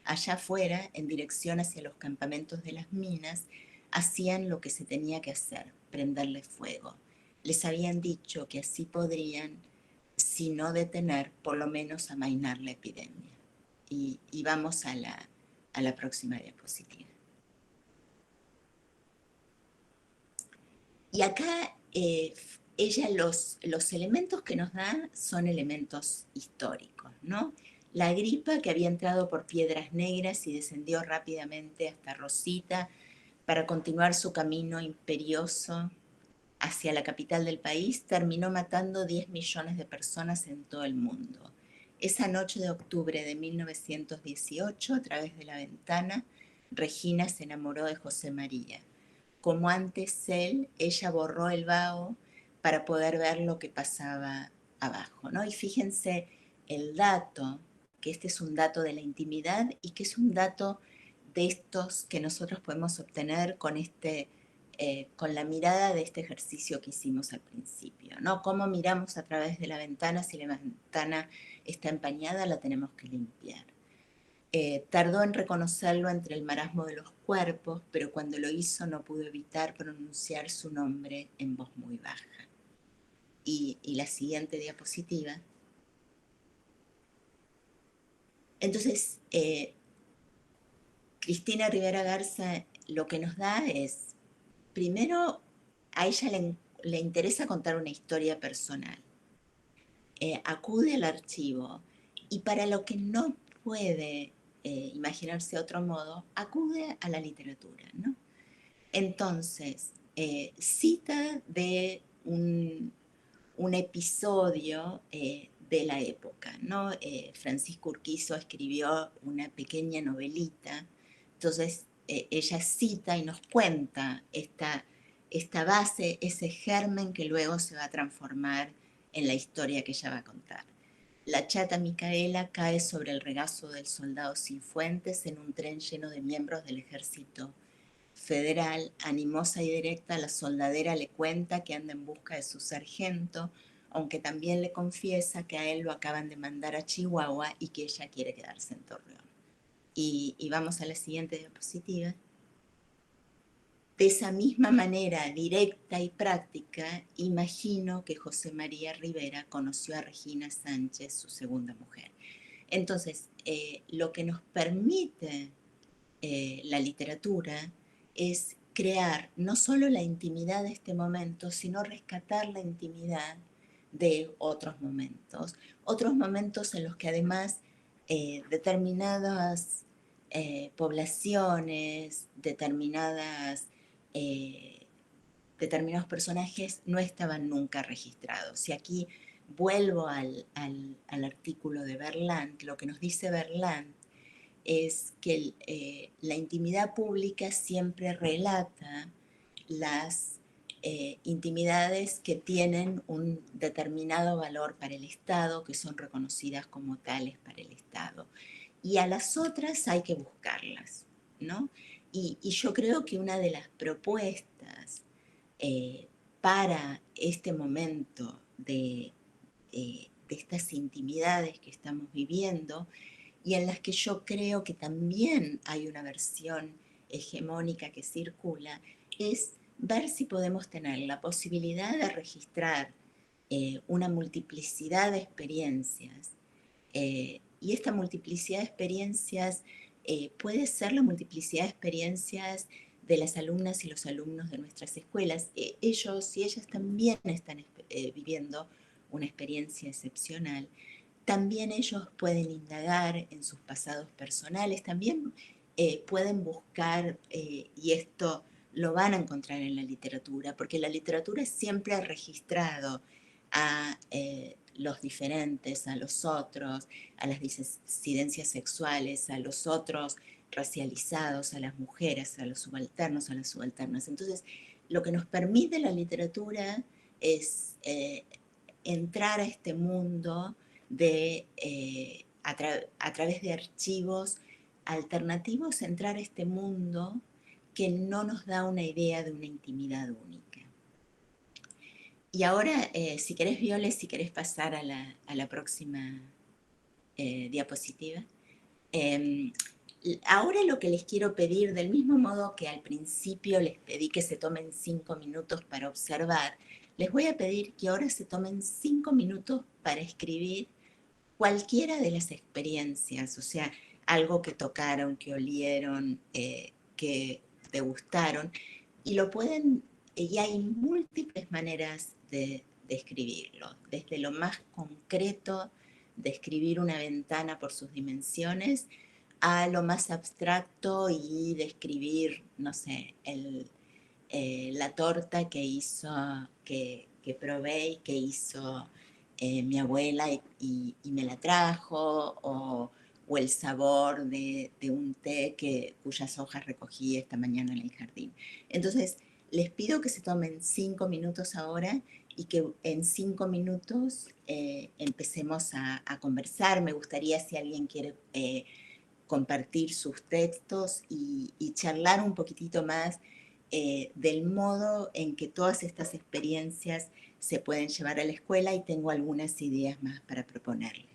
Allá afuera, en dirección hacia los campamentos de las minas, hacían lo que se tenía que hacer, prenderle fuego. Les habían dicho que así podrían, si no detener, por lo menos amainar la epidemia. Y vamos a la próxima diapositiva. Y acá ella los elementos que nos da son elementos históricos, ¿no? La gripa que había entrado por Piedras Negras y descendió rápidamente hasta Rosita para continuar su camino imperioso hacia la capital del país terminó matando 10 millones de personas en todo el mundo. Esa noche de octubre de 1918, a través de la ventana, Regina se enamoró de José María. Como antes él, ella borró el vaho para poder ver lo que pasaba abajo, ¿no? Y fíjense el dato, que este es un dato de la intimidad y que es un dato de estos que nosotros podemos obtener con con la mirada de este ejercicio que hicimos al principio, ¿no? Cómo miramos a través de la ventana, si la ventana está empañada, la tenemos que limpiar. Tardó en reconocerlo entre el marasmo de los cuerpos, pero cuando lo hizo no pudo evitar pronunciar su nombre en voz muy baja. Y la siguiente diapositiva. Entonces, Cristina Rivera Garza lo que nos da es, primero, a ella le interesa contar una historia personal. Acude al archivo y para lo que no puede imaginarse otro modo, acude a la literatura, ¿no? Entonces, cita de un episodio de la época, ¿no? Francisco Urquizo escribió una pequeña novelita, entonces ella cita y nos cuenta esta base, ese germen que luego se va a transformar en la historia que ella va a contar. La chata Micaela cae sobre el regazo del soldado Cifuentes en un tren lleno de miembros del ejército federal. Animosa y directa, la soldadera le cuenta que anda en busca de su sargento, aunque también le confiesa que a él lo acaban de mandar a Chihuahua y que ella quiere quedarse en Torreón. Y vamos a la siguiente diapositiva. De esa misma manera directa y práctica, imagino que José María Rivera conoció a Regina Sánchez, su segunda mujer. Entonces, lo que nos permite la literatura es crear no solo la intimidad de este momento, sino rescatar la intimidad de otros momentos en los que además determinadas poblaciones, determinados personajes no estaban nunca registrados. Y aquí vuelvo al artículo de Berlant. Lo que nos dice Berlant es que la intimidad pública siempre relata las intimidades que tienen un determinado valor para el Estado, que son reconocidas como tales para el Estado. Y a las otras hay que buscarlas, ¿no? Y yo creo que una de las propuestas para este momento de estas intimidades que estamos viviendo, y en las que yo creo que también hay una versión hegemónica que circula, es ver si podemos tener la posibilidad de registrar una multiplicidad de experiencias. Y esta multiplicidad de experiencias puede ser la multiplicidad de experiencias de las alumnas y los alumnos de nuestras escuelas. Ellos y ellas también están viviendo una experiencia excepcional. También ellos pueden indagar en sus pasados personales, también pueden buscar, y esto lo van a encontrar en la literatura, porque la literatura siempre ha registrado a los diferentes, a los otros, a las disidencias sexuales, a los otros racializados, a las mujeres, a los subalternos, a las subalternas. Entonces, lo que nos permite la literatura es entrar a este mundo a través de archivos alternativos, entrar a este mundo que no nos da una idea de una intimidad única. Y ahora, si querés, Viole, si querés pasar a la próxima diapositiva. Ahora lo que les quiero pedir, del mismo modo que al principio les pedí que se tomen 5 minutos para observar, les voy a pedir que ahora se tomen 5 minutos para escribir cualquiera de las experiencias, o sea, algo que tocaron, que olieron, que degustaron, y lo pueden, y hay múltiples maneras de escribirlo, desde lo más concreto, describir una ventana por sus dimensiones, a lo más abstracto y describir, no sé, la torta que hizo, que probé y que hizo mi abuela y me la trajo, o el sabor de un té cuyas hojas recogí esta mañana en el jardín. Entonces, les pido que se tomen 5 minutos ahora y que en 5 minutos empecemos a conversar. Me gustaría, si alguien quiere compartir sus textos y charlar un poquitito más del modo en que todas estas experiencias se pueden llevar a la escuela, y tengo algunas ideas más para proponerles.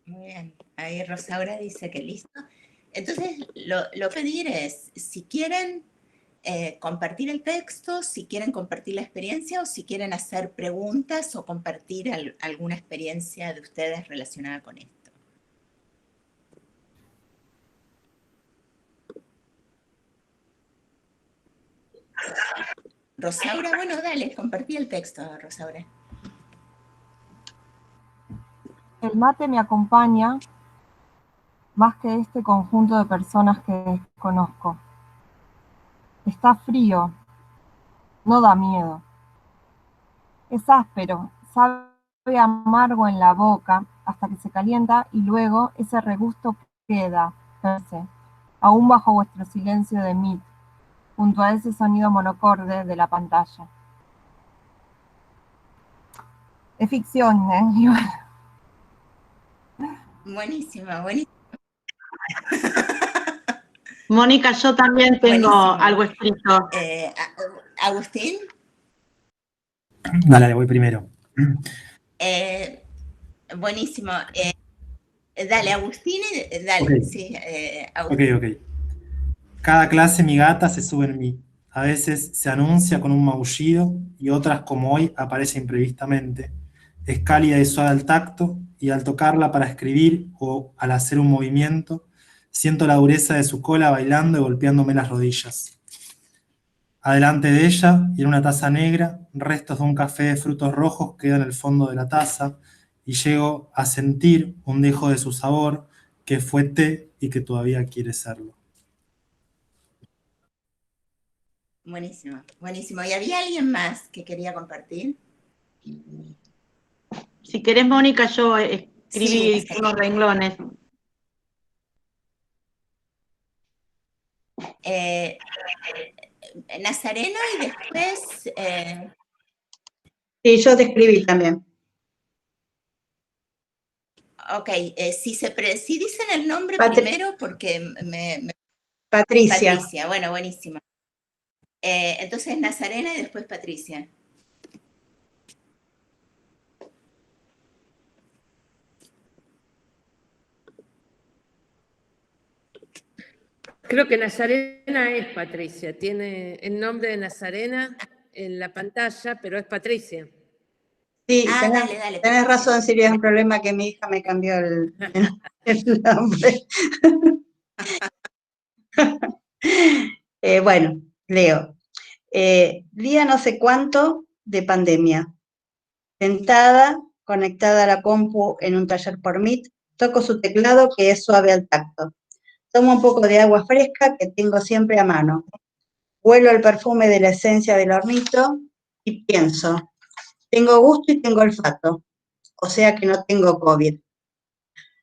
Muy bien, ahí Rosaura dice que listo. Entonces, lo pedir es, si quieren compartir el texto, si quieren compartir la experiencia, o si quieren hacer preguntas o compartir alguna experiencia de ustedes relacionada con esto. Rosaura, bueno, dale, compartí el texto, Rosaura. El mate me acompaña más que este conjunto de personas que desconozco. Está frío, no da miedo. Es áspero, sabe amargo en la boca hasta que se calienta y luego ese regusto queda, aún bajo vuestro silencio de Meet, junto a ese sonido monocorde de la pantalla. Es ficción, ¿eh? Buenísima, buenísima. Mónica, yo también tengo Buenísimo. algo escrito. Agustín. Dale, voy primero. Buenísimo. Dale, Agustín, dale, Ok. sí. Agustín. Ok. Cada clase mi gata se sube en mí. A veces se anuncia con un maullido y otras como hoy aparece imprevistamente. Es cálida y suave al tacto y al tocarla para escribir o al hacer un movimiento, siento la dureza de su cola bailando y golpeándome las rodillas. Adelante de ella y en una taza negra, restos de un café de frutos rojos quedan en el fondo de la taza y llego a sentir un dejo de su sabor que fue té y que todavía quiere serlo. Buenísimo, buenísimo. ¿Y había alguien más que quería compartir? Si querés, Mónica, yo escribí Sí, unos renglones. Nazarena y después... Sí, yo te escribí también. Ok, si dicen el nombre primero porque Patricia. Patricia, bueno, buenísimo. Entonces Nazarena y después Patricia. Creo que Nazarena es Patricia, tiene el nombre de Nazarena en la pantalla, pero es Patricia. Sí, Dale. tenés razón, Silvia, es un problema que mi hija me cambió el nombre. Bueno, leo. Día no sé cuánto de pandemia. Sentada, conectada a la compu en un taller por Meet, toco su teclado que es suave al tacto. Tomo un poco de agua fresca que tengo siempre a mano. Huelo el perfume de la esencia del hornito y pienso, tengo gusto y tengo olfato, o sea que no tengo COVID.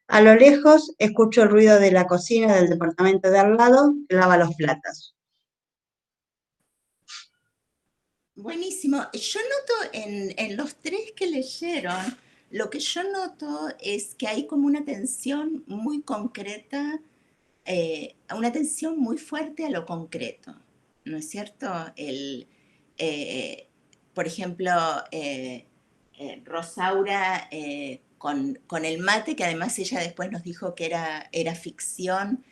A lo lejos escucho el ruido de la cocina del departamento de al lado que lava los platos. Buenísimo. Yo noto en los tres que leyeron, lo que yo noto es que hay como una tensión muy concreta, una tensión muy fuerte a lo concreto, ¿no es cierto? Por ejemplo, Rosaura con el mate, que además ella después nos dijo que era ficción.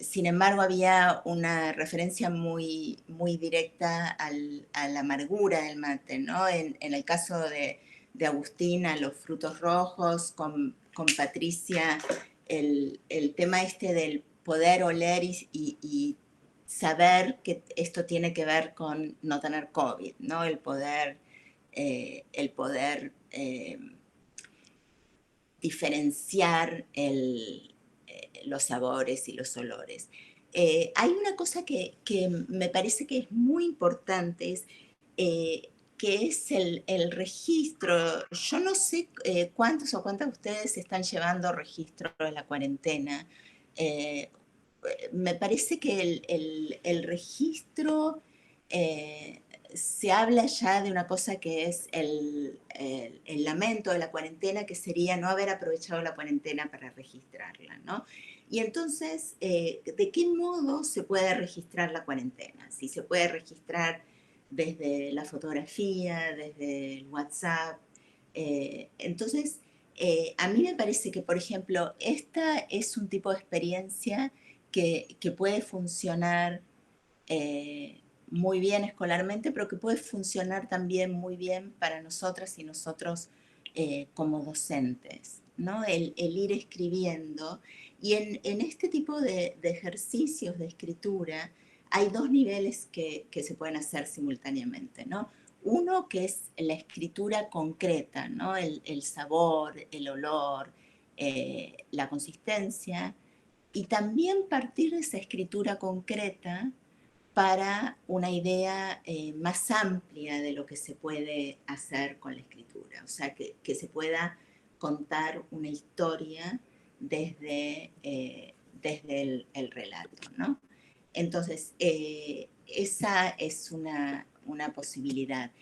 Sin embargo, había una referencia muy, muy directa a la amargura del mate, ¿no? En el caso de Agustín, a los frutos rojos, con Patricia, el tema este del poder oler y saber que esto tiene que ver con no tener COVID, ¿no? El poder diferenciar los sabores y los olores. Hay una cosa que me parece que es muy importante, que es el registro. Yo no sé cuántos o cuántas de ustedes están llevando registro de la cuarentena. Me parece que el registro se habla ya de una cosa que es el lamento de la cuarentena, que sería no haber aprovechado la cuarentena para registrarla, ¿no? Y entonces, ¿de qué modo se puede registrar la cuarentena? Si se puede registrar desde la fotografía, desde el WhatsApp. Entonces, a mí me parece que, por ejemplo, esta es un tipo de experiencia que puede funcionar muy bien escolarmente, pero que puede funcionar también muy bien para nosotras y nosotros como docentes, ¿no? El ir escribiendo. Y en este tipo de ejercicios de escritura hay dos niveles que se pueden hacer simultáneamente, ¿no? Uno que es la escritura concreta, ¿no? El sabor, el olor, la consistencia, y también partir de esa escritura concreta para una idea más amplia de lo que se puede hacer con la escritura, o sea, que se pueda contar una historia desde el relato, ¿no? Entonces, esa es una posibilidad.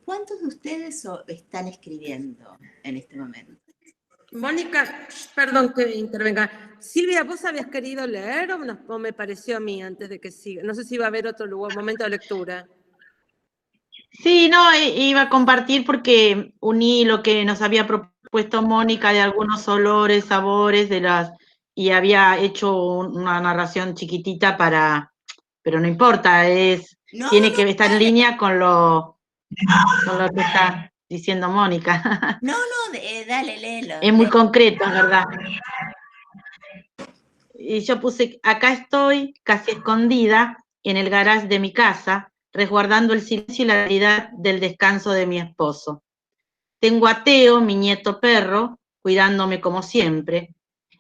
¿Cuántos de ustedes están escribiendo en este momento? Mónica, perdón que intervenga. Silvia, ¿vos habías querido leer o me pareció a mí antes de que siga? No sé si va a haber otro momento de lectura. Sí, no, iba a compartir porque uní lo que nos había propuesto Mónica de algunos olores, sabores y había hecho una narración chiquitita pero no importa, tiene que estar en línea con lo que está diciendo Mónica. No, dale, léelo. Es muy concreto, es verdad. Y yo puse, acá estoy, casi escondida, en el garage de mi casa, resguardando el silencio y la realidad del descanso de mi esposo. Tengo a Teo, mi nieto perro, cuidándome como siempre.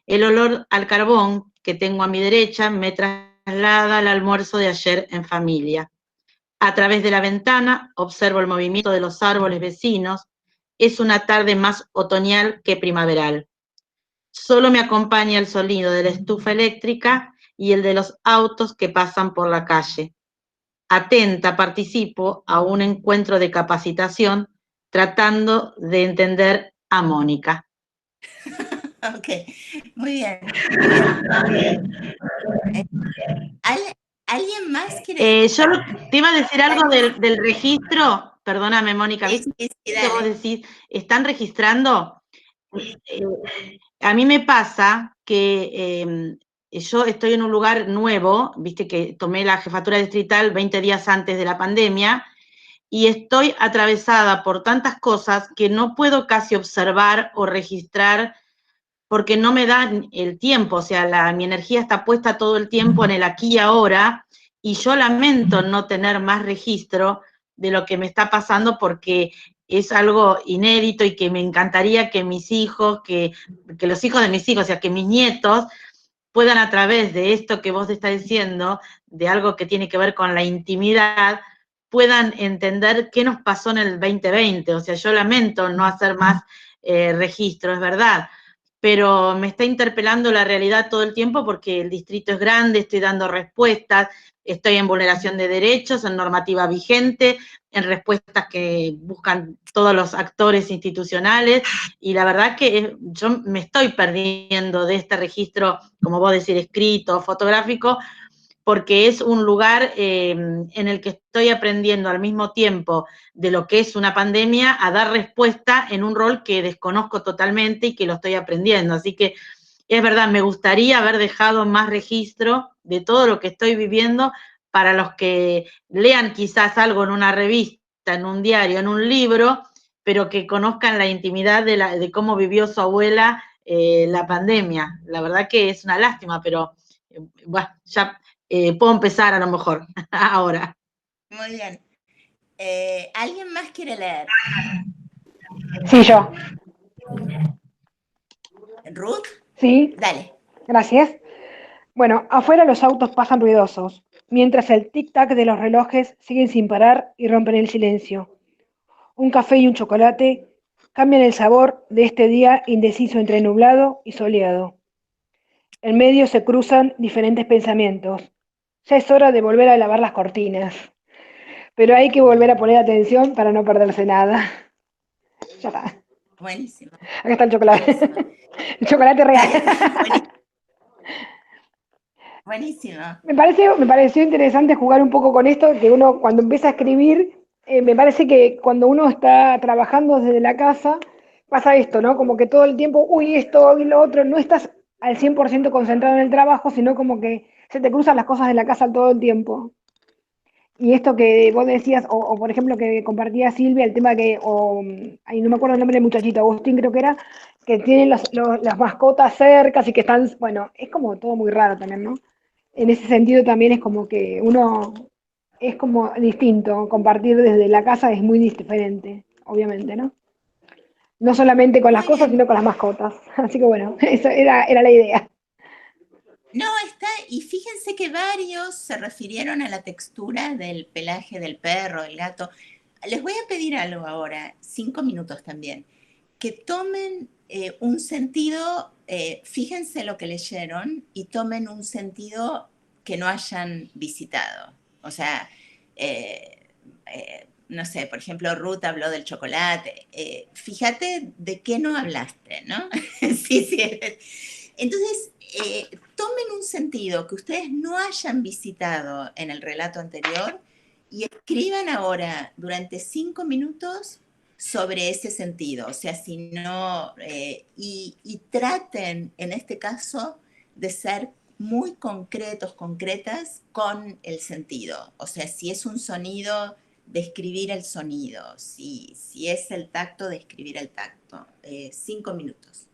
El olor al carbón que tengo a mi derecha me traslada al almuerzo de ayer en familia. A través de la ventana observo el movimiento de los árboles vecinos. Es una tarde más otoñal que primaveral. Solo me acompaña el sonido de la estufa eléctrica y el de los autos que pasan por la calle. Atenta, participo a un encuentro de capacitación tratando de entender a Mónica. Ok, muy bien. ¿Alguien más quiere? Yo te iba a decir algo del registro. Perdóname, Mónica, ¿viste que vos decís, están registrando? A mí me pasa que yo estoy en un lugar nuevo, viste que tomé la jefatura distrital 20 días antes de la pandemia, y estoy atravesada por tantas cosas que no puedo casi observar o registrar porque no me da el tiempo, o sea, mi energía está puesta todo el tiempo en el aquí y ahora, y yo lamento no tener más registro de lo que me está pasando porque es algo inédito y que me encantaría que mis hijos, que los hijos de mis hijos, o sea, que mis nietos puedan a través de esto que vos estás diciendo, de algo que tiene que ver con la intimidad, puedan entender qué nos pasó en el 2020. O sea, yo lamento no hacer más registro, es verdad, pero me está interpelando la realidad todo el tiempo porque el distrito es grande, estoy dando respuestas, estoy en vulneración de derechos, en normativa vigente, en respuestas que buscan todos los actores institucionales, y la verdad que yo me estoy perdiendo de este registro, como vos decís, escrito, fotográfico, porque es un lugar en el que estoy aprendiendo al mismo tiempo de lo que es una pandemia a dar respuesta en un rol que desconozco totalmente y que lo estoy aprendiendo. Así que es verdad, me gustaría haber dejado más registro de todo lo que estoy viviendo para los que lean quizás algo en una revista, en un diario, en un libro, pero que conozcan la intimidad de cómo vivió su abuela la pandemia. La verdad que es una lástima, pero bueno, ya puedo empezar a lo mejor ahora. Muy bien. ¿Alguien más quiere leer? Sí, yo. ¿Ruth? Sí. Dale. Gracias. Bueno, afuera los autos pasan ruidosos, mientras el tic-tac de los relojes siguen sin parar y rompen el silencio. Un café y un chocolate cambian el sabor de este día indeciso entre nublado y soleado. En medio se cruzan diferentes pensamientos. Ya es hora de volver a lavar las cortinas, pero hay que volver a poner atención para no perderse nada. Ya está. Buenísimo. Acá está el chocolate. Buenísimo. El chocolate real. Buenísimo. Me pareció interesante jugar un poco con esto, que uno cuando empieza a escribir, me parece que cuando uno está trabajando desde la casa, pasa esto, ¿no? Como que todo el tiempo, uy, esto y lo otro, no estás al 100% concentrado en el trabajo, sino como que se te cruzan las cosas de la casa todo el tiempo. Y esto que vos decías, o por ejemplo que compartía Silvia, el tema que, ahí no me acuerdo el nombre del muchachito, Agustín creo que era, que tienen las mascotas cerca y que están, bueno, es como todo muy raro también, ¿no? En ese sentido también es como que uno es como distinto, compartir desde la casa es muy diferente, obviamente, ¿no? No solamente con las cosas, sino con las mascotas. Así que bueno, eso era la idea. No, y fíjense que varios se refirieron a la textura del pelaje del perro, del gato. Les voy a pedir algo ahora, 5 minutos también, que tomen un sentido, fíjense lo que leyeron y tomen un sentido que no hayan visitado. O sea, no sé, por ejemplo, Ruth habló del chocolate. Fíjate de qué no hablaste, ¿no? Sí, sí. Entonces, tomen un sentido que ustedes no hayan visitado en el relato anterior y escriban ahora durante 5 minutos sobre ese sentido. O sea, si no, y traten en este caso de ser muy concretos, concretas con el sentido. O sea, si es un sonido, describir el sonido. Si es el tacto, describir el tacto. 5 minutos.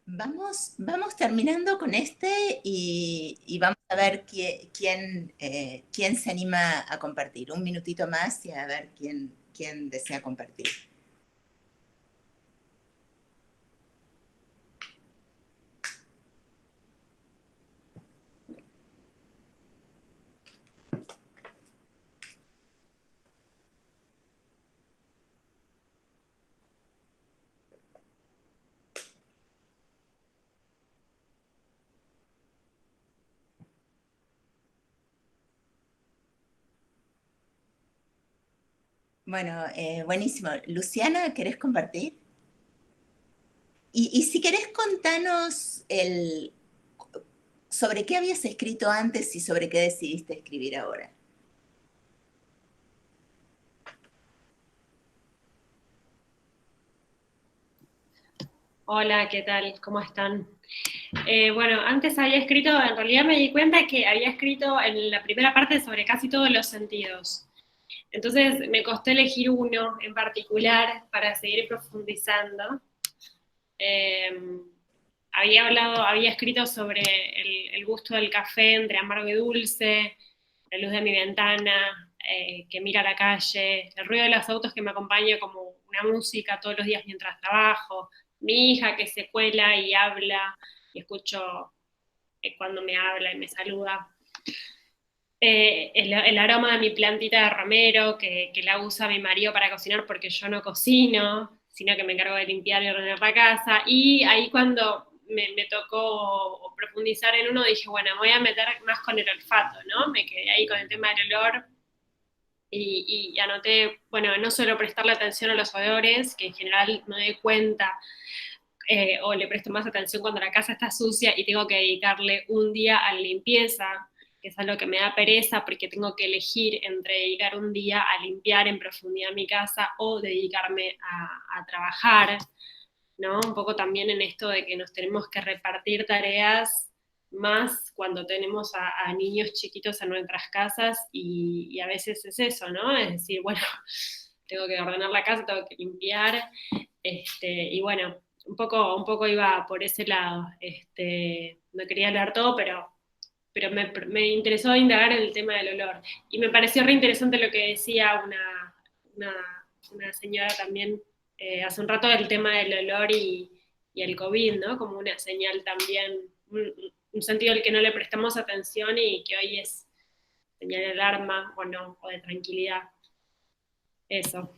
Vamos terminando con este y vamos a ver quién se anima a compartir. Un minutito más y a ver quién desea compartir. Bueno, buenísimo. Luciana, ¿querés compartir? Y si querés contanos sobre qué habías escrito antes y sobre qué decidiste escribir ahora. Hola, ¿qué tal? ¿Cómo están? Bueno, antes había escrito, en realidad me di cuenta que había escrito en la primera parte sobre casi todos los sentidos. Entonces me costó elegir uno en particular para seguir profundizando. Había escrito sobre el gusto del café entre amargo y dulce, la luz de mi ventana, que mira la calle, el ruido de los autos que me acompaña como una música todos los días mientras trabajo, mi hija que se cuela y habla, y escucho cuando me habla y me saluda. El aroma de mi plantita de romero, que la usa mi marido para cocinar porque yo no cocino, sino que me encargo de limpiar y ordenar la casa. Y ahí cuando me tocó profundizar en uno, dije, bueno, me voy a meter más con el olfato, ¿no? Me quedé ahí con el tema del olor y anoté, bueno, no solo prestarle atención a los olores, que en general me doy cuenta, o le presto más atención cuando la casa está sucia y tengo que dedicarle un día a la limpieza, que es algo que me da pereza porque tengo que elegir entre dedicar un día a limpiar en profundidad mi casa o dedicarme a trabajar, ¿no? Un poco también en esto de que nos tenemos que repartir tareas más cuando tenemos a niños chiquitos en nuestras casas y a veces es eso, ¿no? Es decir, bueno, tengo que ordenar la casa, tengo que limpiar, y bueno, un poco iba por ese lado. No quería hablar todo, pero me interesó indagar en el tema del olor. Y me pareció re interesante lo que decía una señora también hace un rato del tema del olor y el COVID, ¿no? Como una señal también, un sentido al que no le prestamos atención y que hoy es señal de alarma o no, o de tranquilidad. Eso.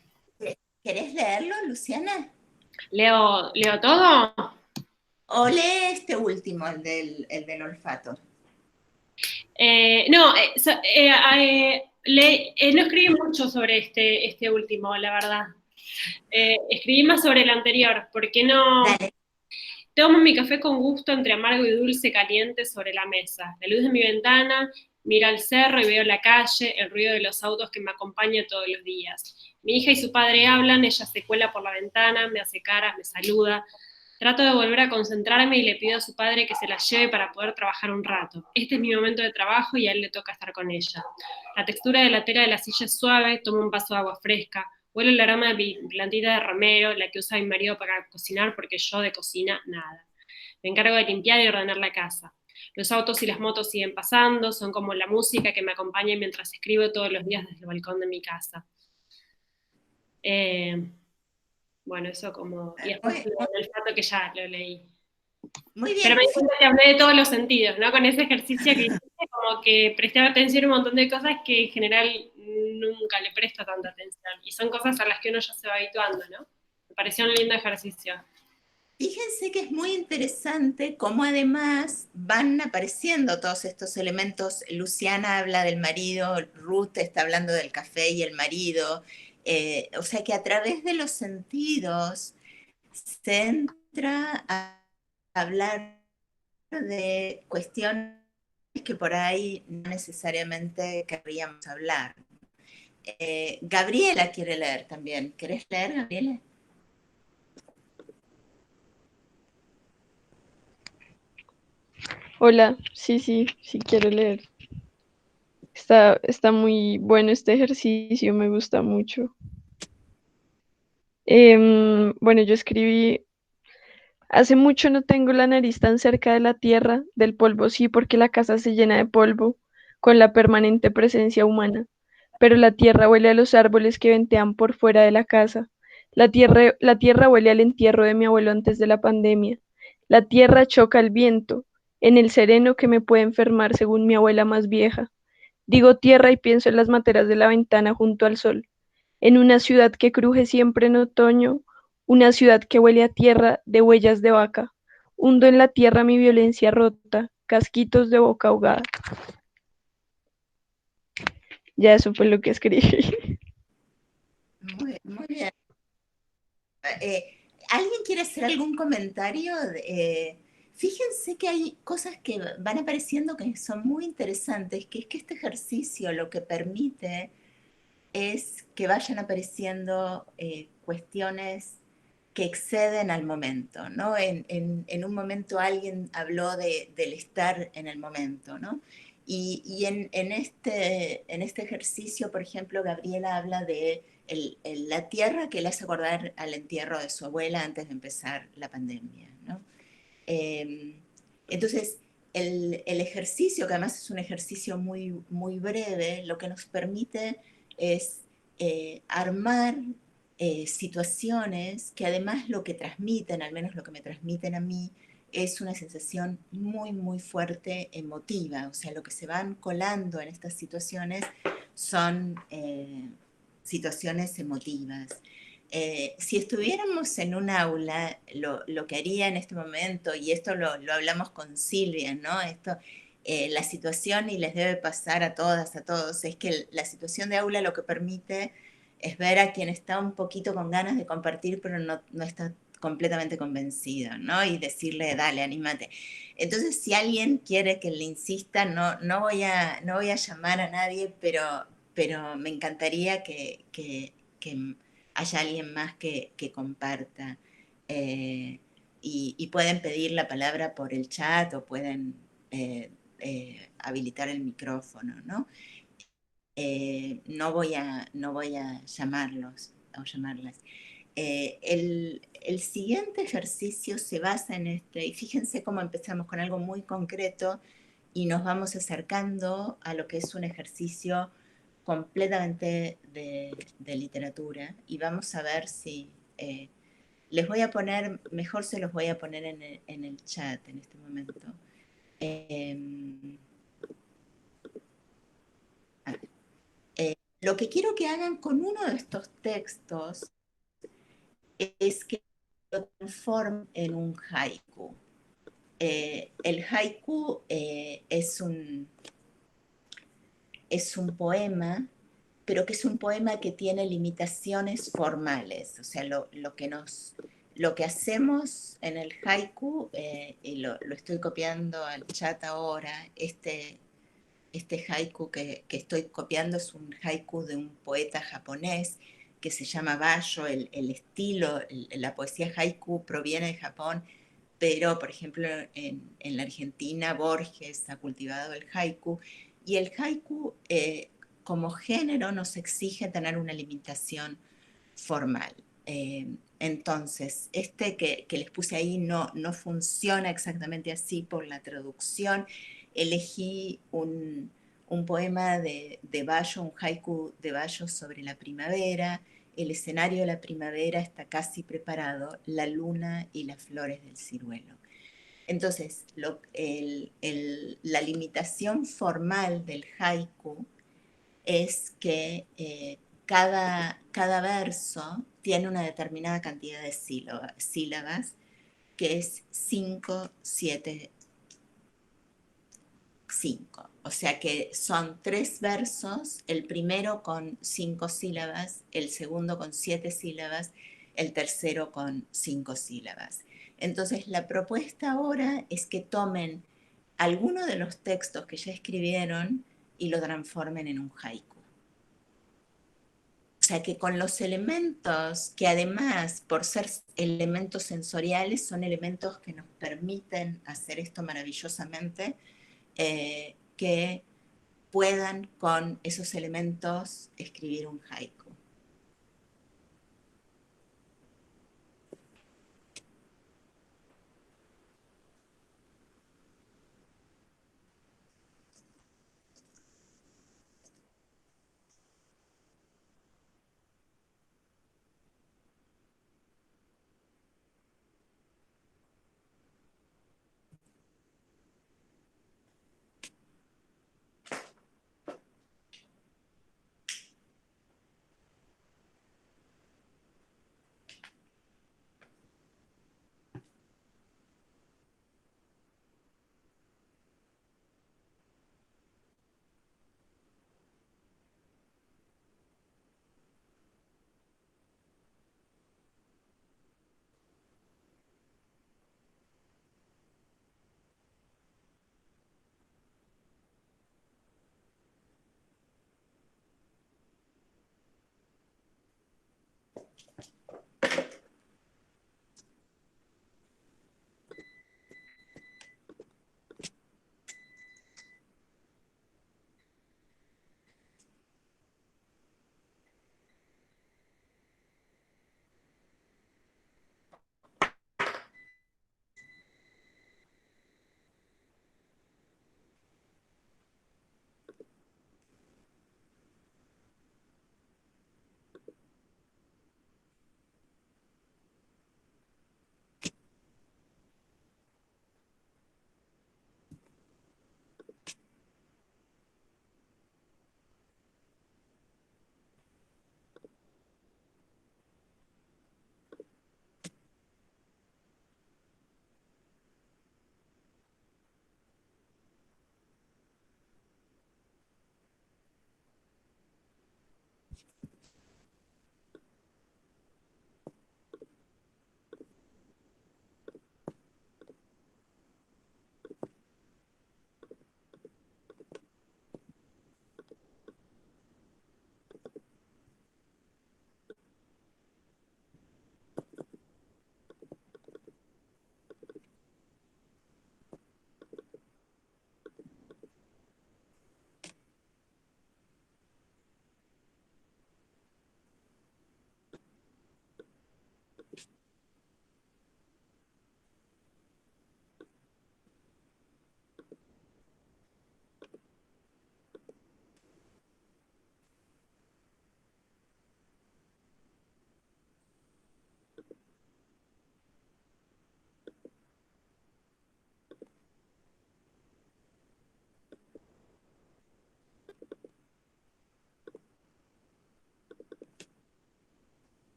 ¿Querés leerlo, Luciana? ¿Leo todo? O lee este último, el del olfato. No escribí mucho sobre este último, la verdad. Escribí más sobre el anterior, porque no... Dale. Tomo mi café con gusto entre amargo y dulce caliente sobre la mesa. La luz de mi ventana, miro al cerro y veo la calle, el ruido de los autos que me acompaña todos los días. Mi hija y su padre hablan, ella se cuela por la ventana, me hace caras, me saluda. Trato de volver a concentrarme y le pido a su padre que se la lleve para poder trabajar un rato. Este es mi momento de trabajo y a él le toca estar con ella. La textura de la tela de la silla es suave, tomo un vaso de agua fresca. Huele el aroma de mi plantita de romero, la que usa mi marido para cocinar porque yo de cocina nada. Me encargo de limpiar y ordenar la casa. Los autos y las motos siguen pasando, son como la música que me acompaña mientras escribo todos los días desde el balcón de mi casa. Bueno, eso como... Y después el olfato que ya lo leí. Muy bien. Pero me di cuenta que hablé de todos los sentidos, ¿no? Con ese ejercicio que hiciste, como que presté atención a un montón de cosas que en general nunca le presto tanta atención. Y son cosas a las que uno ya se va habituando, ¿no? Me pareció un lindo ejercicio. Fíjense que es muy interesante cómo además van apareciendo todos estos elementos. Luciana habla del marido, Ruth está hablando del café y el marido. O sea que a través de los sentidos se entra a hablar de cuestiones que por ahí no necesariamente querríamos hablar. Gabriela quiere leer también. ¿Querés leer, Gabriela? Hola, sí quiero leer. Está muy bueno este ejercicio, me gusta mucho. Bueno, yo escribí Hace mucho no tengo la nariz tan cerca de la tierra, del polvo sí, porque la casa se llena de polvo, con la permanente presencia humana. Pero la tierra huele a los árboles que ventean por fuera de la casa. La tierra huele al entierro de mi abuelo antes de la pandemia. La tierra choca el viento, en el sereno que me puede enfermar según mi abuela más vieja. Digo tierra y pienso en las materas de la ventana junto al sol. En una ciudad que cruje siempre en otoño, una ciudad que huele a tierra de huellas de vaca. Hundo en la tierra mi violencia rota, casquitos de boca ahogada. Ya eso fue lo que escribí. Muy bien. ¿Alguien quiere hacer algún comentario? Fíjense que hay cosas que van apareciendo que son muy interesantes, que es que este ejercicio lo que permite es que vayan apareciendo cuestiones que exceden al momento, ¿no? En un momento alguien habló del estar en el momento, ¿no? Y en este ejercicio, por ejemplo, Gabriela habla de la tierra que le hace acordar al entierro de su abuela antes de empezar la pandemia, ¿no? Entonces, el ejercicio, que además es un ejercicio muy, muy breve, lo que nos permite es armar situaciones que además lo que transmiten, al menos lo que me transmiten a mí, es una sensación muy, muy fuerte emotiva. O sea, lo que se van colando en estas situaciones son situaciones emotivas. Si estuviéramos en un aula, lo que haría en este momento, y esto lo hablamos con Silvia, ¿no? La situación, y les debe pasar a todas, a todos, es que la situación de aula lo que permite es ver a quien está un poquito con ganas de compartir, pero no está completamente convencido, ¿no? Y decirle, dale, anímate. Entonces, si alguien quiere que le insista, no voy a llamar a nadie, pero me encantaría que haya alguien más que comparta. Y pueden pedir la palabra por el chat o pueden habilitar el micrófono, ¿no? No voy a llamarlos o llamarlas. El siguiente ejercicio se basa en y fíjense cómo empezamos con algo muy concreto y nos vamos acercando a lo que es un ejercicio completamente de literatura, y vamos a ver si les voy a poner, mejor se los voy a poner en el chat en este momento. Lo que quiero que hagan con uno de estos textos es que lo transformen en un haiku. El haiku es un poema, pero que es un poema que tiene limitaciones formales. O sea, lo que hacemos en el haiku, y lo estoy copiando al chat ahora, este haiku que estoy copiando es un haiku de un poeta japonés que se llama Basho. El estilo, la poesía haiku proviene de Japón, pero por ejemplo en la Argentina Borges ha cultivado el haiku, y el haiku como género nos exige tener una limitación formal. Entonces, que les puse ahí no funciona exactamente así por la traducción. Elegí un poema de Bayo, un haiku de Bayo sobre la primavera. El escenario de la primavera está casi preparado, la luna y las flores del ciruelo. Entonces, la limitación formal del haiku es que cada verso tiene una determinada cantidad de sílabas, que es 5, 7, 5. O sea que son 3 versos, el primero con 5 sílabas, el segundo con 7 sílabas, el tercero con 5 sílabas. Entonces la propuesta ahora es que tomen alguno de los textos que ya escribieron y lo transformen en un haiku. O sea que con los elementos, que además por ser elementos sensoriales, son elementos que nos permiten hacer esto maravillosamente, que puedan con esos elementos escribir un haiku.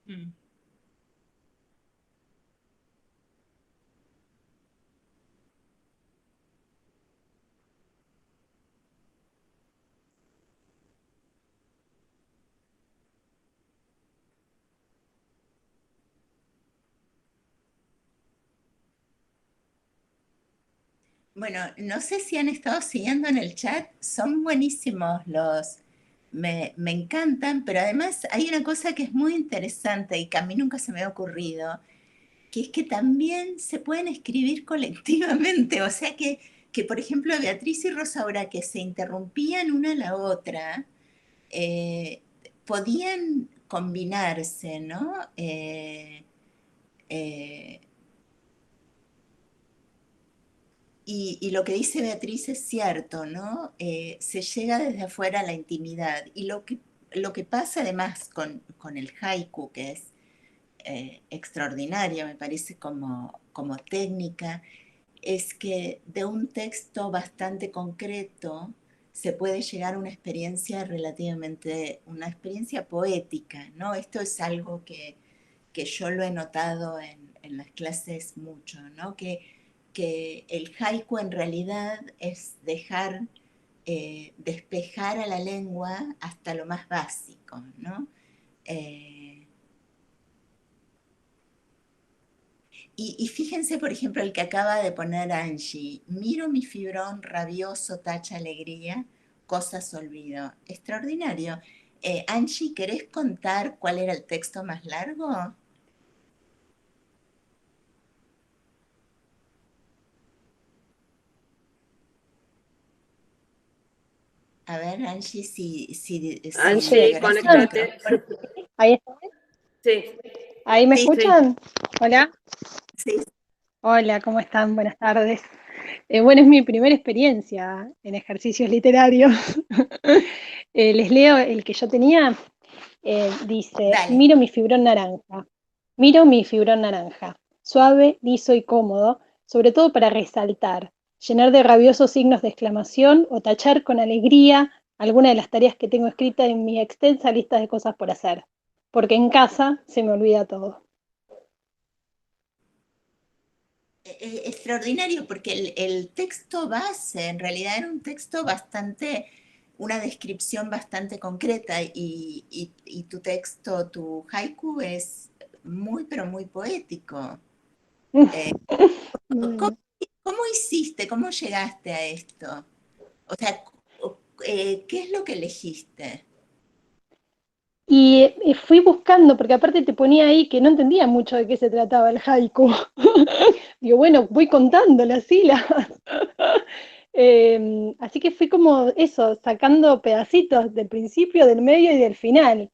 Mm. Bueno, no sé si han estado siguiendo en el chat, son buenísimos me encantan, pero además hay una cosa que es muy interesante y que a mí nunca se me ha ocurrido, que es que también se pueden escribir colectivamente, o sea que por ejemplo Beatriz y Rosaura, que se interrumpían una a la otra, eh, podían combinarse, ¿no? Eh, y lo que dice Beatriz es cierto, ¿no? Se llega desde afuera a la intimidad. Y lo que pasa además con el haiku, que es extraordinario, me parece como técnica, es que de un texto bastante concreto se puede llegar a una experiencia relativamente, una experiencia poética, ¿no? Esto es algo que yo lo he notado en las clases mucho, ¿no? Que el haiku en realidad es dejar despejar a la lengua hasta lo más básico, ¿no? Eh, y fíjense, por ejemplo, el que acaba de poner Angie, miro mi fibrón rabioso, tacha alegría, cosas olvido. Extraordinario. Angie, ¿querés contar cuál era el texto más largo? A ver, Angie, si Angie, lográs el conectate. micrófono. Ahí está. Sí, ¿Ahí me Sí, escuchan? Hola. sí. Hola, ¿cómo están? Buenas tardes. Bueno, es mi primera experiencia en ejercicios literarios. Les leo el que yo tenía. Dice, Dale. miro mi fibrón naranja. Miro mi fibrón naranja. Suave, liso y cómodo, sobre todo para resaltar, llenar de rabiosos signos de exclamación o tachar con alegría alguna de las tareas que tengo escritas en mi extensa lista de cosas por hacer. Porque en casa se me olvida todo. Extraordinario, porque el texto base en realidad era un texto bastante, una descripción bastante concreta y tu texto, tu haiku es muy, pero muy poético. ¿Cómo, cómo hiciste? ¿Cómo llegaste a esto? O sea, ¿qué es lo que elegiste? Y fui buscando, porque aparte te ponía ahí que no entendía mucho de qué se trataba el haiku. Digo, bueno, voy contando las sílabas. Así que fui como eso, sacando pedacitos del principio, del medio y del final.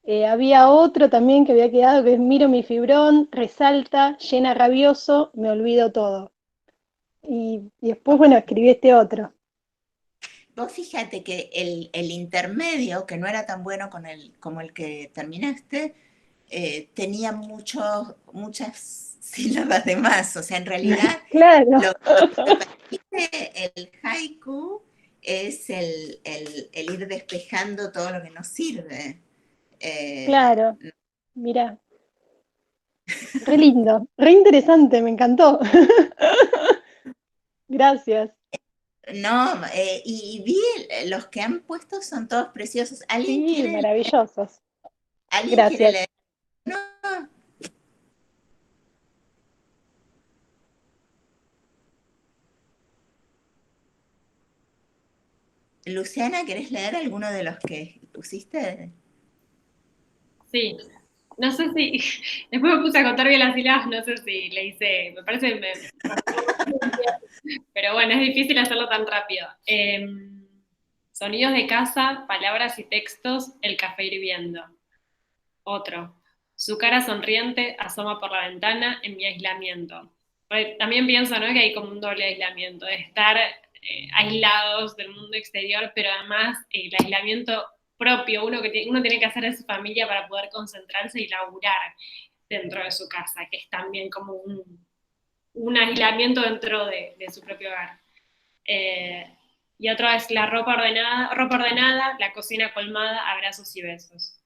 Había otro también que había quedado, que es miro mi fibrón, resalta, llena rabioso, me olvido todo. Y después, bueno, escribí este otro. Vos fíjate que el intermedio, que no era tan bueno como el que terminaste, tenía muchas sílabas de más. O sea, en realidad, Claro, lo que permite el haiku es el ir despejando todo lo que nos sirve. claro. Mirá, re lindo, re interesante, me encantó. Gracias. No, y vi los que han puesto son todos preciosos. Sí, maravillosos. ¿Alguien quiere Gracias. leer? No. Luciana, ¿querés leer alguno de los que pusiste? Sí, no sé si, después me puse a contar bien las sílabas, no sé si le hice, me parece, pero bueno, es difícil hacerlo tan rápido. Sonidos de casa, palabras y textos, el café hirviendo. Otro, su cara sonriente asoma por la ventana en mi aislamiento. También pienso, ¿no?, que hay como un doble aislamiento, de estar aislados del mundo exterior, pero además el aislamiento propio, uno tiene que hacer de su familia para poder concentrarse y laburar dentro de su casa, que es también como un aislamiento dentro de su propio hogar. Y otra es la ropa ordenada, la cocina colmada, abrazos y besos.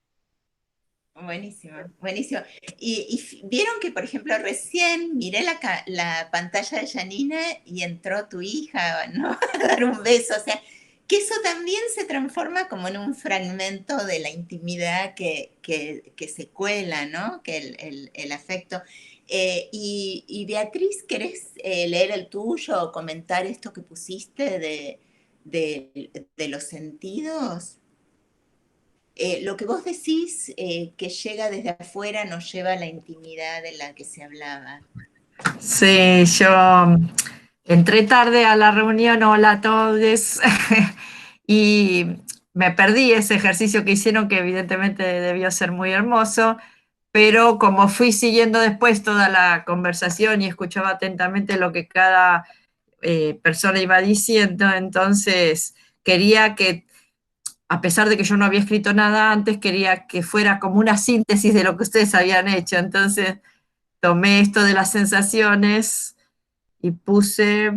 Buenísimo, buenísimo. Y vieron que, por ejemplo, recién miré la pantalla de Janina y entró tu hija, ¿no? A dar un beso. O sea, que eso también se transforma como en un fragmento de la intimidad que se cuela, ¿no? Que el afecto. Y Beatriz, ¿querés leer el tuyo o comentar esto que pusiste de los sentidos? Lo que vos decís que llega desde afuera nos lleva a la intimidad de la que se hablaba. Sí, yo entré tarde a la reunión, hola a todos, y me perdí ese ejercicio que hicieron, que evidentemente debió ser muy hermoso, pero como fui siguiendo después toda la conversación y escuchaba atentamente lo que cada persona iba diciendo, entonces quería que, a pesar de que yo no había escrito nada antes, quería que fuera como una síntesis de lo que ustedes habían hecho. Entonces tomé esto de las sensaciones y puse: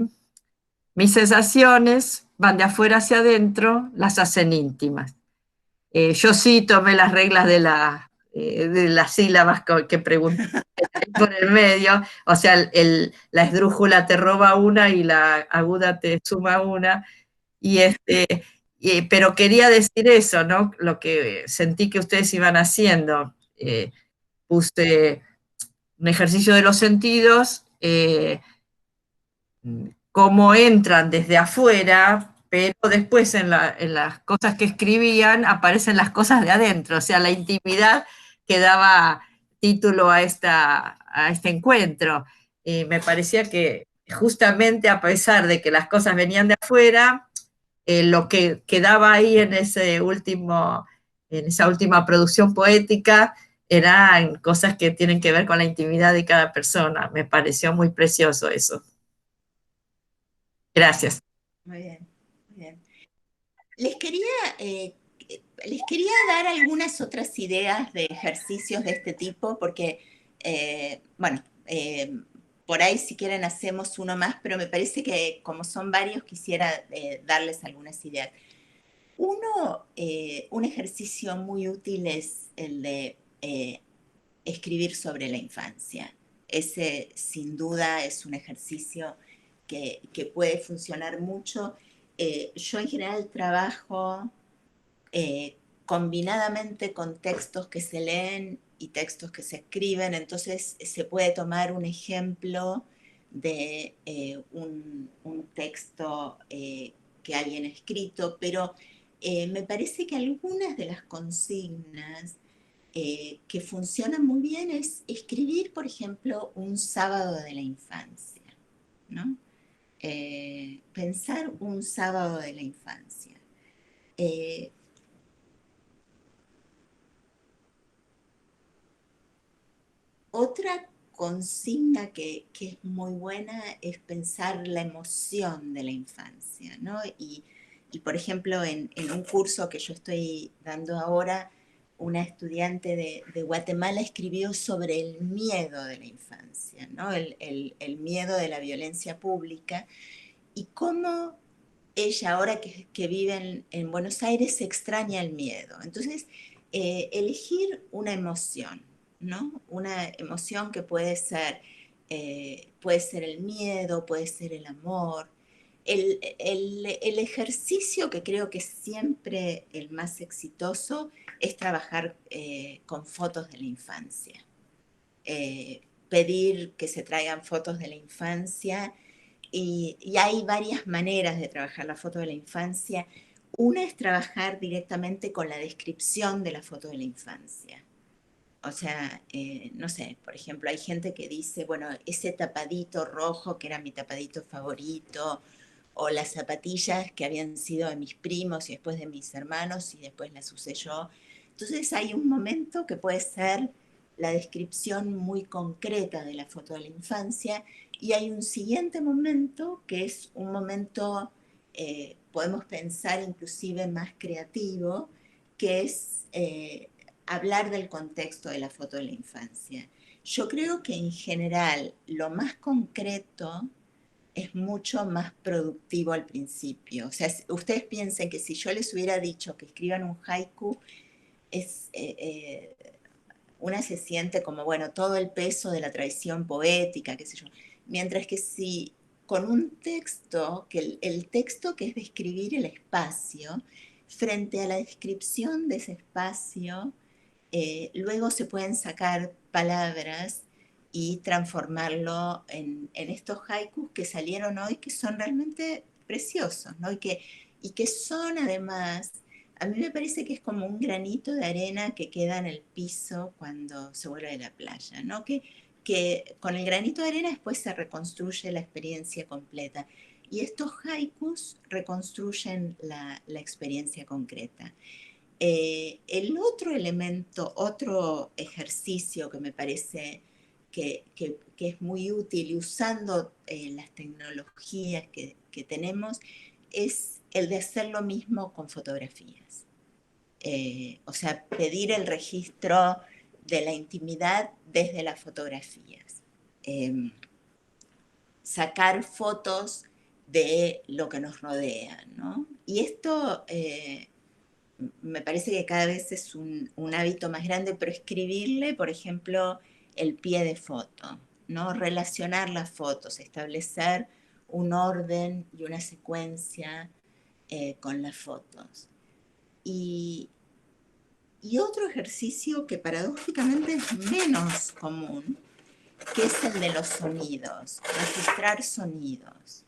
mis sensaciones van de afuera hacia adentro, las hacen íntimas. Yo sí tomé las reglas de las sílabas que pregunté por el medio, o sea, la esdrújula te roba una y la aguda te suma una, y pero quería decir eso, ¿no? Lo que sentí que ustedes iban haciendo. Puse un ejercicio de los sentidos, cómo entran desde afuera, pero después en las cosas que escribían aparecen las cosas de adentro, o sea, la intimidad que daba título a este encuentro. Y me parecía que justamente a pesar de que las cosas venían de afuera, lo que quedaba ahí en esa última producción poética eran cosas que tienen que ver con la intimidad de cada persona. Me pareció muy precioso eso. Gracias. Muy bien, muy bien. Les quería dar algunas otras ideas de ejercicios de este tipo, porque, bueno, por ahí si quieren hacemos uno más, pero me parece que como son varios quisiera darles algunas ideas. Un ejercicio muy útil es el de escribir sobre la infancia. Ese sin duda es un ejercicio que puede funcionar mucho. Yo en general trabajo combinadamente con textos que se leen y textos que se escriben, entonces se puede tomar un ejemplo de un texto que alguien ha escrito, pero me parece que algunas de las consignas que funcionan muy bien es escribir, por ejemplo, un sábado de la infancia, ¿no? Pensar un sábado de la infancia. Otra consigna que es muy buena es pensar la emoción de la infancia, ¿no? Y por ejemplo, en un curso que yo estoy dando ahora, una estudiante de Guatemala escribió sobre el miedo de la infancia, ¿no? El miedo de la violencia pública y cómo ella, ahora que vive en Buenos Aires, extraña el miedo. Entonces, elegir una emoción, ¿no? Una emoción que puede ser el miedo, puede ser el amor. El ejercicio que creo que es siempre el más exitoso es trabajar con fotos de la infancia. Pedir que se traigan fotos de la infancia y hay varias maneras de trabajar la foto de la infancia. Una es trabajar directamente con la descripción de la foto de la infancia. O sea, no sé, por ejemplo, hay gente que dice, bueno, ese tapadito rojo que era mi tapadito favorito, o las zapatillas que habían sido de mis primos y después de mis hermanos y después las usé yo. Entonces hay un momento que puede ser la descripción muy concreta de la foto de la infancia y hay un siguiente momento que es un momento, podemos pensar inclusive más creativo, que es hablar del contexto de la foto de la infancia. Yo creo que en general lo más concreto es mucho más productivo al principio. O sea, ustedes piensen que si yo les hubiera dicho que escriban un haiku, una se siente como, bueno, todo el peso de la tradición poética, qué sé yo. Mientras que si con un texto, que el texto que es describir el espacio, frente a la descripción de ese espacio, luego se pueden sacar palabras y transformarlo en estos haikus que salieron hoy, que son realmente preciosos, ¿no? Y que son además, a mí me parece que es como un granito de arena que queda en el piso cuando se vuelve de la playa, ¿no? Que con el granito de arena después se reconstruye la experiencia completa. Y estos haikus reconstruyen la experiencia concreta. El otro elemento, otro ejercicio que me parece que es muy útil y usando las tecnologías que tenemos es el de hacer lo mismo con fotografías. O sea, pedir el registro de la intimidad desde las fotografías. Sacar fotos de lo que nos rodea, ¿no? Y esto me parece que cada vez es un hábito más grande, pero escribirle, por ejemplo, el pie de foto, ¿no? Relacionar las fotos, establecer un orden y una secuencia con las fotos. Y otro ejercicio que paradójicamente es menos común, que es el de los sonidos, registrar sonidos.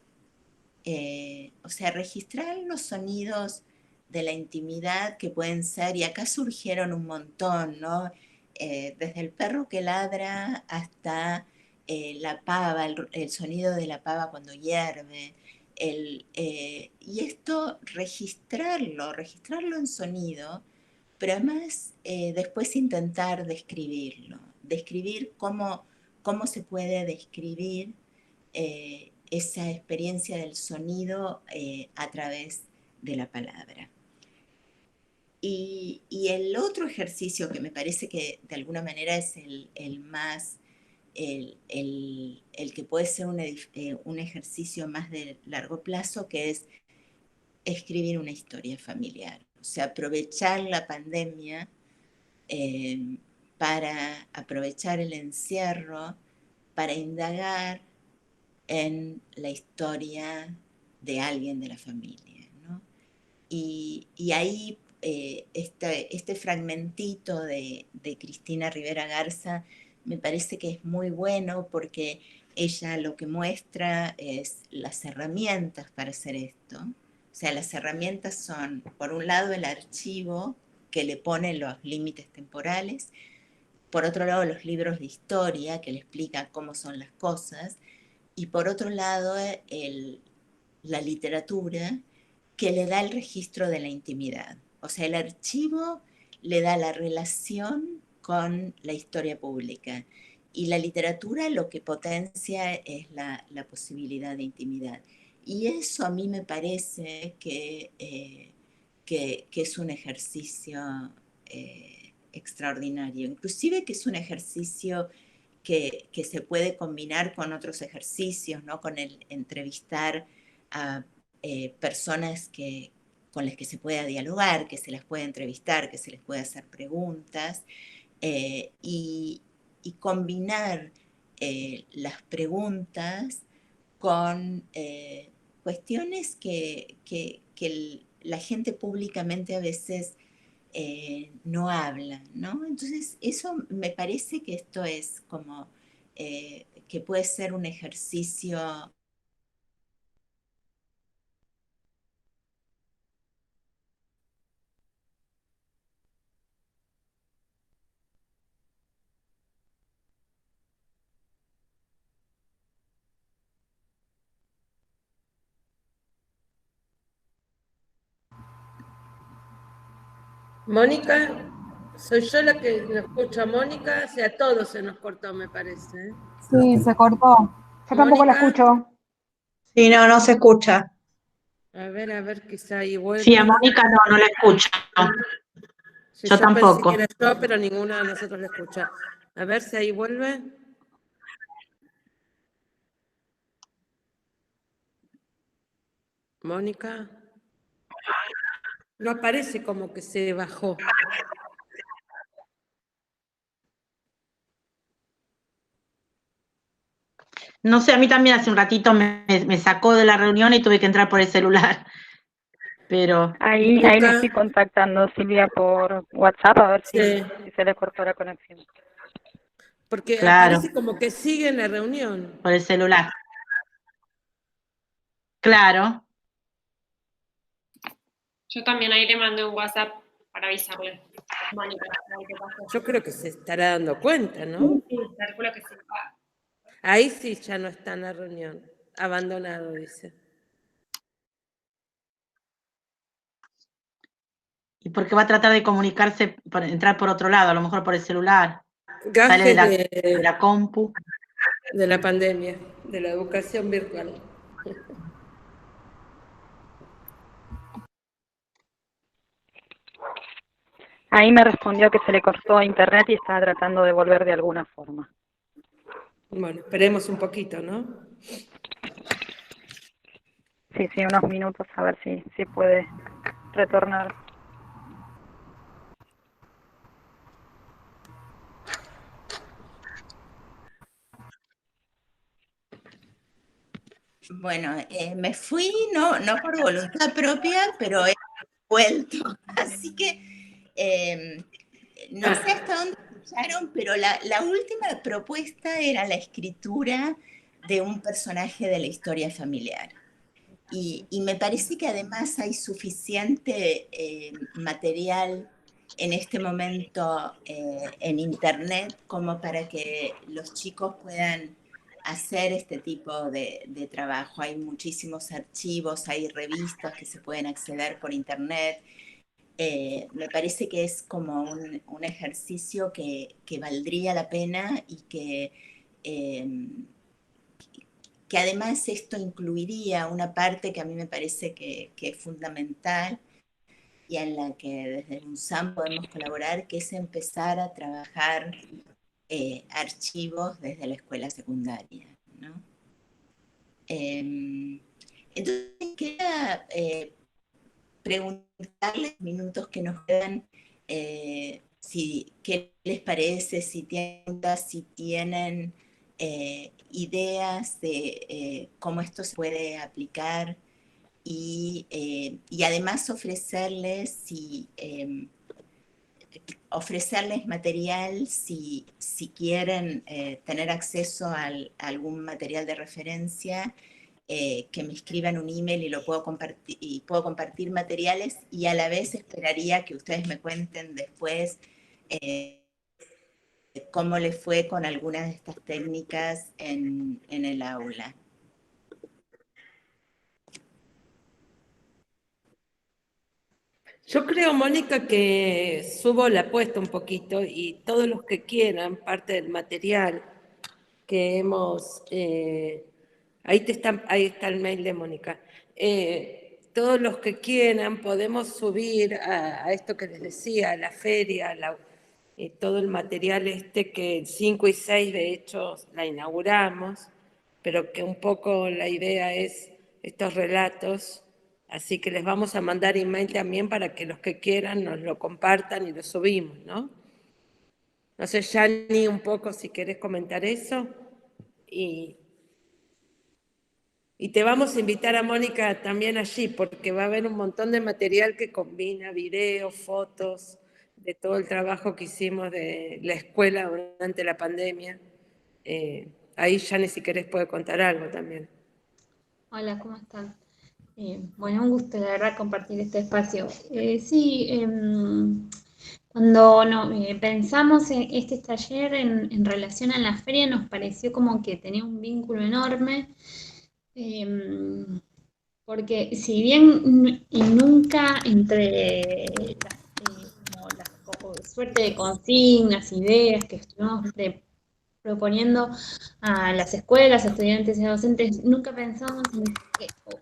O sea, registrar los sonidos de la intimidad que pueden ser, y acá surgieron un montón, ¿no? Desde el perro que ladra hasta la pava, el sonido de la pava cuando hierve. Y esto, registrarlo en sonido, pero además después intentar describir cómo se puede describir esa experiencia del sonido a través de la palabra. Y el otro ejercicio que me parece que de alguna manera es el más, el que puede ser un ejercicio más de largo plazo, que es escribir una historia familiar. O sea, aprovechar la pandemia para aprovechar el encierro, para indagar en la historia de alguien de la familia, ¿no? Y ahí este fragmentito de Cristina Rivera Garza me parece que es muy bueno porque ella lo que muestra es las herramientas para hacer esto. O sea, las herramientas son, por un lado, el archivo que le pone los límites temporales, por otro lado, los libros de historia que le explican cómo son las cosas, y por otro lado, la literatura que le da el registro de la intimidad. O sea, el archivo le da la relación con la historia pública y la literatura lo que potencia es la posibilidad de intimidad. Y eso a mí me parece que es un ejercicio extraordinario, inclusive que es un ejercicio que se puede combinar con otros ejercicios, ¿no? Con el entrevistar a personas con las que se pueda dialogar, que se las pueda entrevistar, que se les pueda hacer preguntas, y combinar las preguntas con cuestiones que la gente públicamente a veces no habla, ¿no? Entonces, eso me parece que esto es como que puede ser un ejercicio. Mónica, soy yo la que no escucho a Mónica, o sea, a todos se nos cortó, me parece. Sí, se cortó. Yo tampoco la Mónica. escucho. Sí, no se escucha. A ver, quizá ahí vuelve. Sí, a Mónica no la escucho. Sí, Yo pensé tampoco. que era yo, pero ninguno de nosotros la escucha. A ver si ahí vuelve. Mónica. No aparece como que se bajó. No sé, a mí también hace un ratito me sacó de la reunión y tuve que entrar por el celular. Pero Ahí me estoy contactando, Silvia, por WhatsApp a ver Sí. si se le cortó la conexión. Porque Claro. aparece como que sigue en la reunión. por el celular. Claro. Yo también ahí le mandé un WhatsApp para avisarle. Mónica, a ver qué pasó. Yo creo que se estará dando cuenta, ¿no? Sí, calculo que sí. Ahí sí ya no está en la reunión. Abandonado, dice. Y porque va a tratar de comunicarse, entrar por otro lado, a lo mejor por el celular. Sale Gajes de la compu. de la pandemia, de la educación virtual. Ahí me respondió que se le cortó internet y estaba tratando de volver de alguna forma. Bueno, esperemos un poquito, ¿no? Sí, unos minutos a ver si puede retornar. Bueno, me fui, no por voluntad propia, pero he vuelto. Así que no sé hasta dónde escucharon, pero la última propuesta era la escritura de un personaje de la historia familiar. Y me parece que además hay suficiente material en este momento en Internet como para que los chicos puedan hacer este tipo de trabajo. Hay muchísimos archivos, hay revistas que se pueden acceder por Internet. Me parece que es como un ejercicio que valdría la pena y que además esto incluiría una parte que a mí me parece que es fundamental y en la que desde UNSAM podemos colaborar, que es empezar a trabajar archivos desde la escuela secundaria, ¿no? Entonces quería preguntarles minutos que nos quedan qué les parece, si tienen ideas de cómo esto se puede aplicar y además ofrecerles material si quieren tener acceso a algún material de referencia, que me escriban un email y puedo compartir materiales, y a la vez esperaría que ustedes me cuenten después cómo les fue con algunas de estas técnicas en el aula. Yo creo, Mónica, que subo la apuesta un poquito y todos los que quieran parte del material que hemos... ahí está el mail de Mónica. Todos los que quieran podemos subir a esto que les decía, a la feria, todo el material que el 5 y 6 de hecho la inauguramos, pero que un poco la idea es estos relatos, así que les vamos a mandar email también para que los que quieran nos lo compartan y lo subimos, ¿no? No sé, Yani, un poco si querés comentar eso. Y te vamos a invitar a Mónica también allí, porque va a haber un montón de material que combina videos, fotos, de todo el trabajo que hicimos de la escuela durante la pandemia. Ahí Yani, si querés, puede contar algo también. Hola, ¿cómo están? Bueno, un gusto, la verdad, compartir este espacio. Sí, cuando pensamos en este taller en relación a la feria, nos pareció como que tenía un vínculo enorme, porque si bien y nunca entre como la suerte de consignas, ideas que estuvimos proponiendo a las escuelas, estudiantes y docentes, nunca pensamos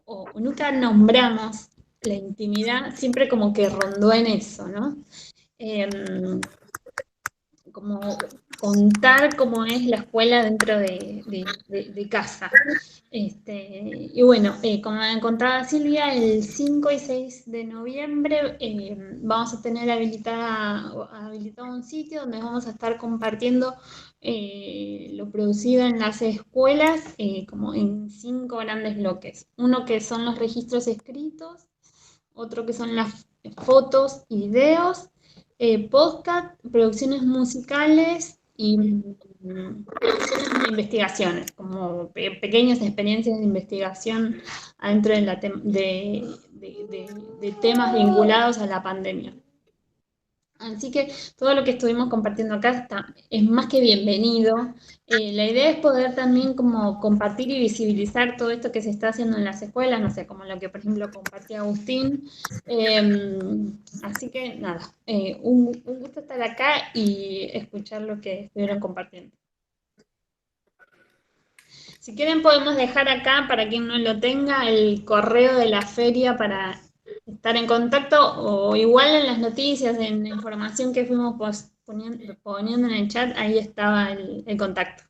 o nunca nombramos la intimidad, siempre como que rondó en eso, ¿no? Como contar cómo es la escuela dentro de casa. Y bueno, como contaba Silvia, el 5 y 6 de noviembre vamos a tener habilitado un sitio donde vamos a estar compartiendo lo producido en las escuelas como en 5 grandes bloques. Uno que son los registros escritos, otro que son las fotos y videos, podcast, producciones musicales y producciones de investigaciones, como pequeñas experiencias de investigación adentro de temas vinculados a la pandemia. Así que todo lo que estuvimos compartiendo acá es más que bienvenido. La idea es poder también como compartir y visibilizar todo esto que se está haciendo en las escuelas, no sé, como lo que por ejemplo compartía Agustín. Así que nada, un gusto estar acá y escuchar lo que estuvieron compartiendo. Si quieren podemos dejar acá, para quien no lo tenga, el correo de la feria para estar en contacto, o igual en las noticias, en la información que fuimos poniendo en el chat, ahí estaba el contacto.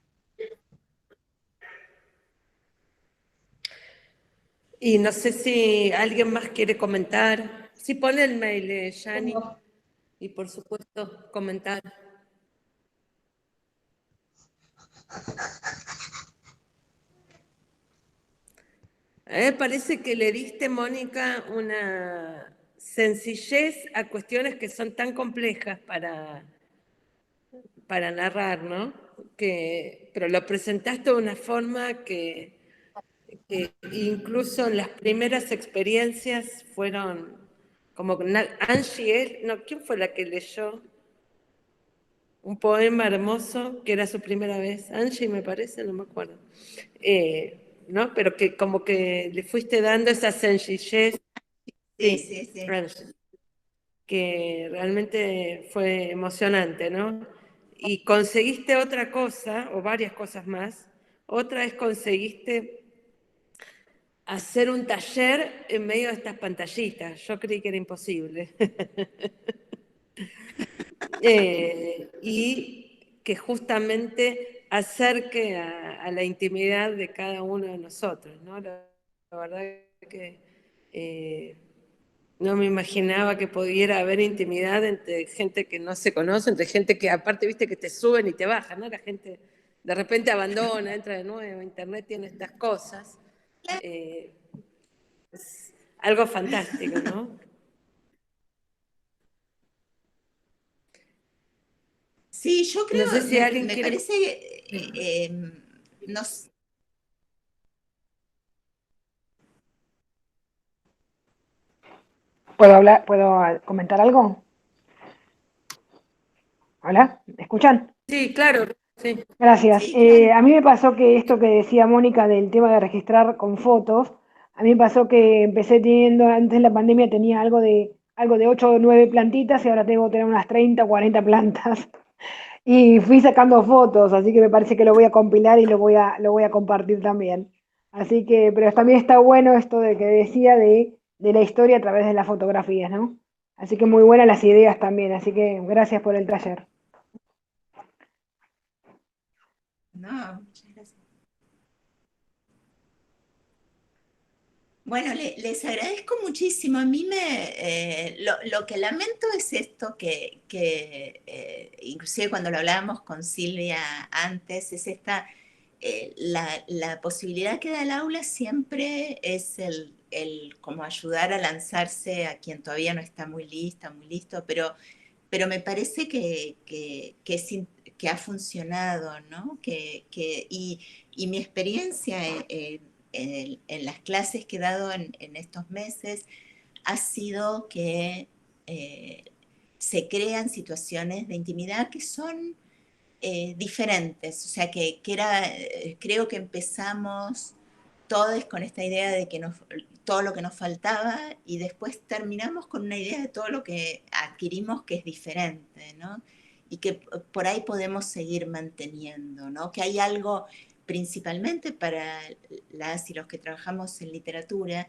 Y no sé si alguien más quiere comentar. Sí, pone el mail, Yani, y por supuesto comentar. Parece que le diste, Mónica, una sencillez a cuestiones que son tan complejas para narrar, ¿no? Pero lo presentaste de una forma que incluso las primeras experiencias fueron como Angie, no, ¿quién fue la que leyó un poema hermoso que era su primera vez? Angie, me parece, no me acuerdo. ¿No? Pero que como que le fuiste dando esa sencillez. Sí. Que realmente fue emocionante, ¿no? Y conseguiste otra cosa, o varias cosas más. Otra es conseguiste hacer un taller en medio de estas pantallitas. Yo creí que era imposible. Y que justamente acerque a la intimidad de cada uno de nosotros, ¿no? La verdad que no me imaginaba que pudiera haber intimidad entre gente que no se conoce, entre gente que aparte, viste, que te suben y te bajan, ¿no? La gente de repente abandona, entra de nuevo, Internet tiene estas cosas. Es algo fantástico, ¿no? Sí, yo creo, no sé si alguien quiere... parece que nos... ¿Puedo comentar algo? ¿Hola? ¿Me escuchan? Sí, claro. Sí. Gracias. Sí, claro. A mí me pasó que esto que decía Mónica del tema de registrar con fotos, a mí me pasó que empecé teniendo, antes de la pandemia tenía algo de 8 o 9 plantitas y ahora tengo que tener unas 30 o 40 plantas. Y fui sacando fotos, así que me parece que lo voy a compilar y lo voy a compartir también. Así que, pero también está bueno esto de que decía de la historia a través de las fotografías, ¿no? Así que muy buenas las ideas también, así que gracias por el taller. No, muchas gracias. Bueno, les agradezco muchísimo. A mí lo que lamento es esto que inclusive cuando lo hablábamos con Silvia antes, es esta, la posibilidad que da el aula siempre es el como ayudar a lanzarse a quien todavía no está muy lista, muy listo, pero me parece que ha funcionado, ¿no? Y mi experiencia en las clases que he dado en estos meses ha sido que se crean situaciones de intimidad que son diferentes, o sea, creo que empezamos todos con esta idea de que todo lo que nos faltaba y después terminamos con una idea de todo lo que adquirimos que es diferente, ¿no? Y que por ahí podemos seguir manteniendo, ¿no? Que hay algo principalmente para las y los que trabajamos en literatura,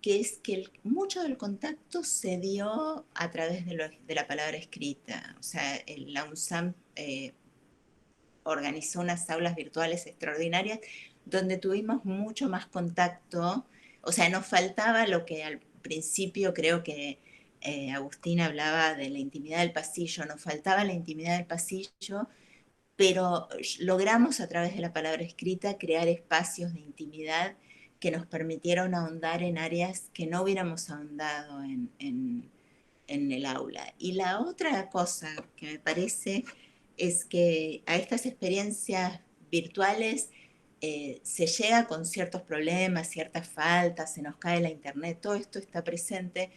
que es que mucho del contacto se dio a través de la palabra escrita. O sea, la UNSAM organizó unas aulas virtuales extraordinarias donde tuvimos mucho más contacto, o sea, nos faltaba lo que al principio creo que Agustín hablaba de la intimidad del pasillo, nos faltaba la intimidad del pasillo, pero logramos a través de la palabra escrita crear espacios de intimidad que nos permitieron ahondar en áreas que no hubiéramos ahondado en el aula. Y la otra cosa que me parece es que a estas experiencias virtuales se llega con ciertos problemas, ciertas faltas, se nos cae la internet, todo esto está presente,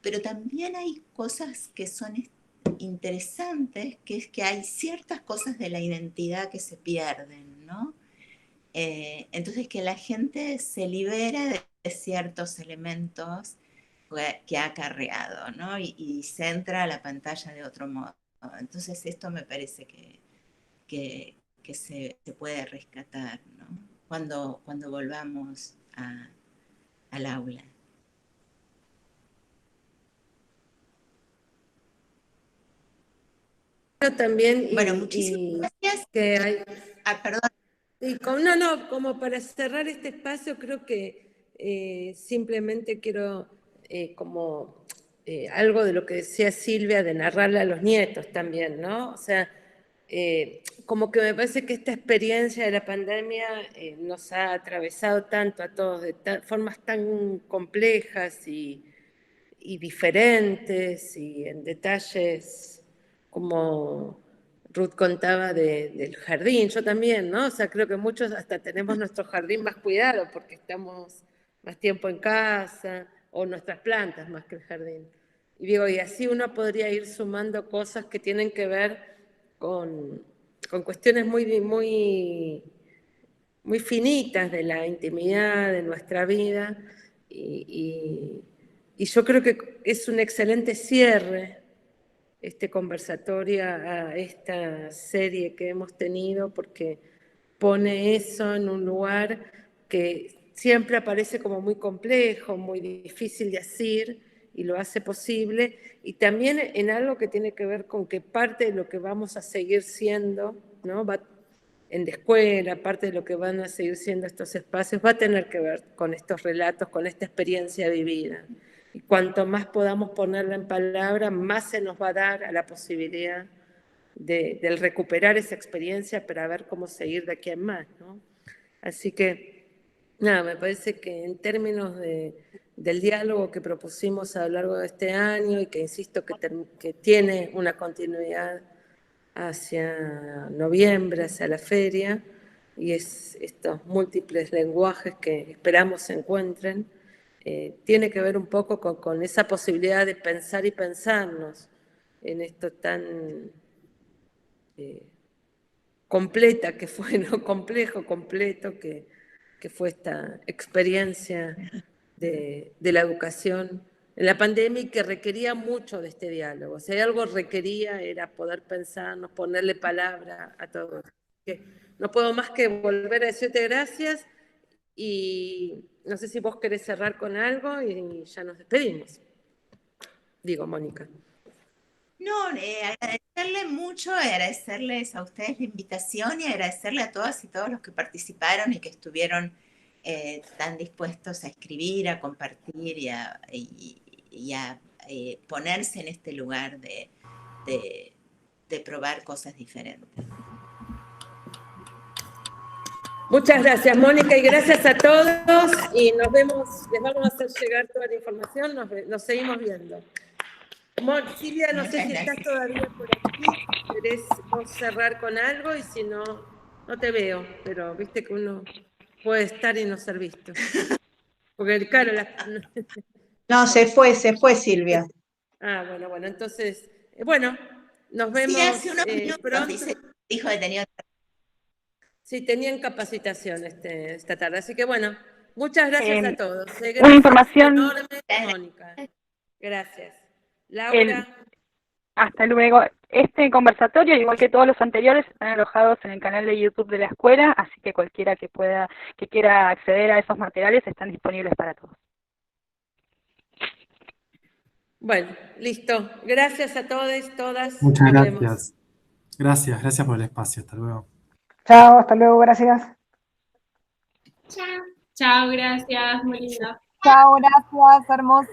pero también hay cosas que son interesantes, que es que hay ciertas cosas de la identidad que se pierden, ¿no? Entonces que la gente se libera de ciertos elementos que ha acarreado, ¿no? Y centra la pantalla de otro modo. Entonces esto me parece que se puede rescatar, ¿no? Cuando volvamos al aula. También, bueno, muchísimas gracias. Que hay, perdón. Y como para cerrar este espacio, creo que simplemente quiero algo de lo que decía Silvia, de narrarle a los nietos también, ¿no? O sea, como que me parece que esta experiencia de la pandemia nos ha atravesado tanto a todos de formas tan complejas y diferentes y en detalles como Ruth contaba del jardín, yo también, ¿no? O sea, creo que muchos hasta tenemos nuestro jardín más cuidado porque estamos más tiempo en casa, o nuestras plantas más que el jardín. Y digo, y así uno podría ir sumando cosas que tienen que ver con cuestiones muy finitas de la intimidad, de nuestra vida, y yo creo que es un excelente cierre este conversatorio a esta serie que hemos tenido, porque pone eso en un lugar que siempre aparece como muy complejo, muy difícil de hacer, y lo hace posible, y también en algo que tiene que ver con que parte de lo que vamos a seguir siendo, ¿no? En la escuela, parte de lo que van a seguir siendo estos espacios, va a tener que ver con estos relatos, con esta experiencia vivida. Y cuanto más podamos ponerla en palabra, más se nos va a dar a la posibilidad de recuperar esa experiencia para ver cómo seguir de aquí en más, ¿no? Así que, nada, me parece que en términos del diálogo que propusimos a lo largo de este año y que insisto que tiene una continuidad hacia noviembre, hacia la feria, y es estos múltiples lenguajes que esperamos se encuentren, tiene que ver un poco con esa posibilidad de pensar y pensarnos en esto tan completa que fue, ¿no? Complejo, completo, que fue esta experiencia de la educación en la pandemia y que requería mucho de este diálogo. Si hay algo requería era poder pensarnos, ponerle palabra a todo. No puedo más que volver a decirte gracias y no sé si vos querés cerrar con algo y ya nos despedimos. Digo, Mónica. No, agradecerle mucho, agradecerles a ustedes la invitación y agradecerle a todas y todos los que participaron y que estuvieron tan dispuestos a escribir, a compartir y a ponerse en este lugar de probar cosas diferentes. Muchas gracias, Mónica, y gracias a todos. Y nos vemos, les vamos a hacer llegar toda la información, nos seguimos viendo. Silvia, no sé si estás todavía por aquí, querés vos cerrar con algo y si no, no te veo, pero viste que uno puede estar y no ser visto. Porque claro, No, se fue Silvia. Ah, bueno, entonces, bueno, nos vemos. Sí, hace unos minutos pronto. dijo que tenía. Sí, tenían capacitación esta tarde, así que bueno, muchas gracias a todos. Gracias, Una información. enorme, Mónica. Gracias. Laura. Hasta luego. Este conversatorio, igual que todos los anteriores, están alojados en el canal de YouTube de la escuela, así que cualquiera que quiera acceder a esos materiales están disponibles para todos. Bueno, listo. Gracias a todos, todas. Muchas Nos vemos. gracias. Gracias por el espacio. Hasta luego. Chao, hasta luego, gracias. Chao. Chao, gracias, muy lindo. Chao, gracias, hermoso.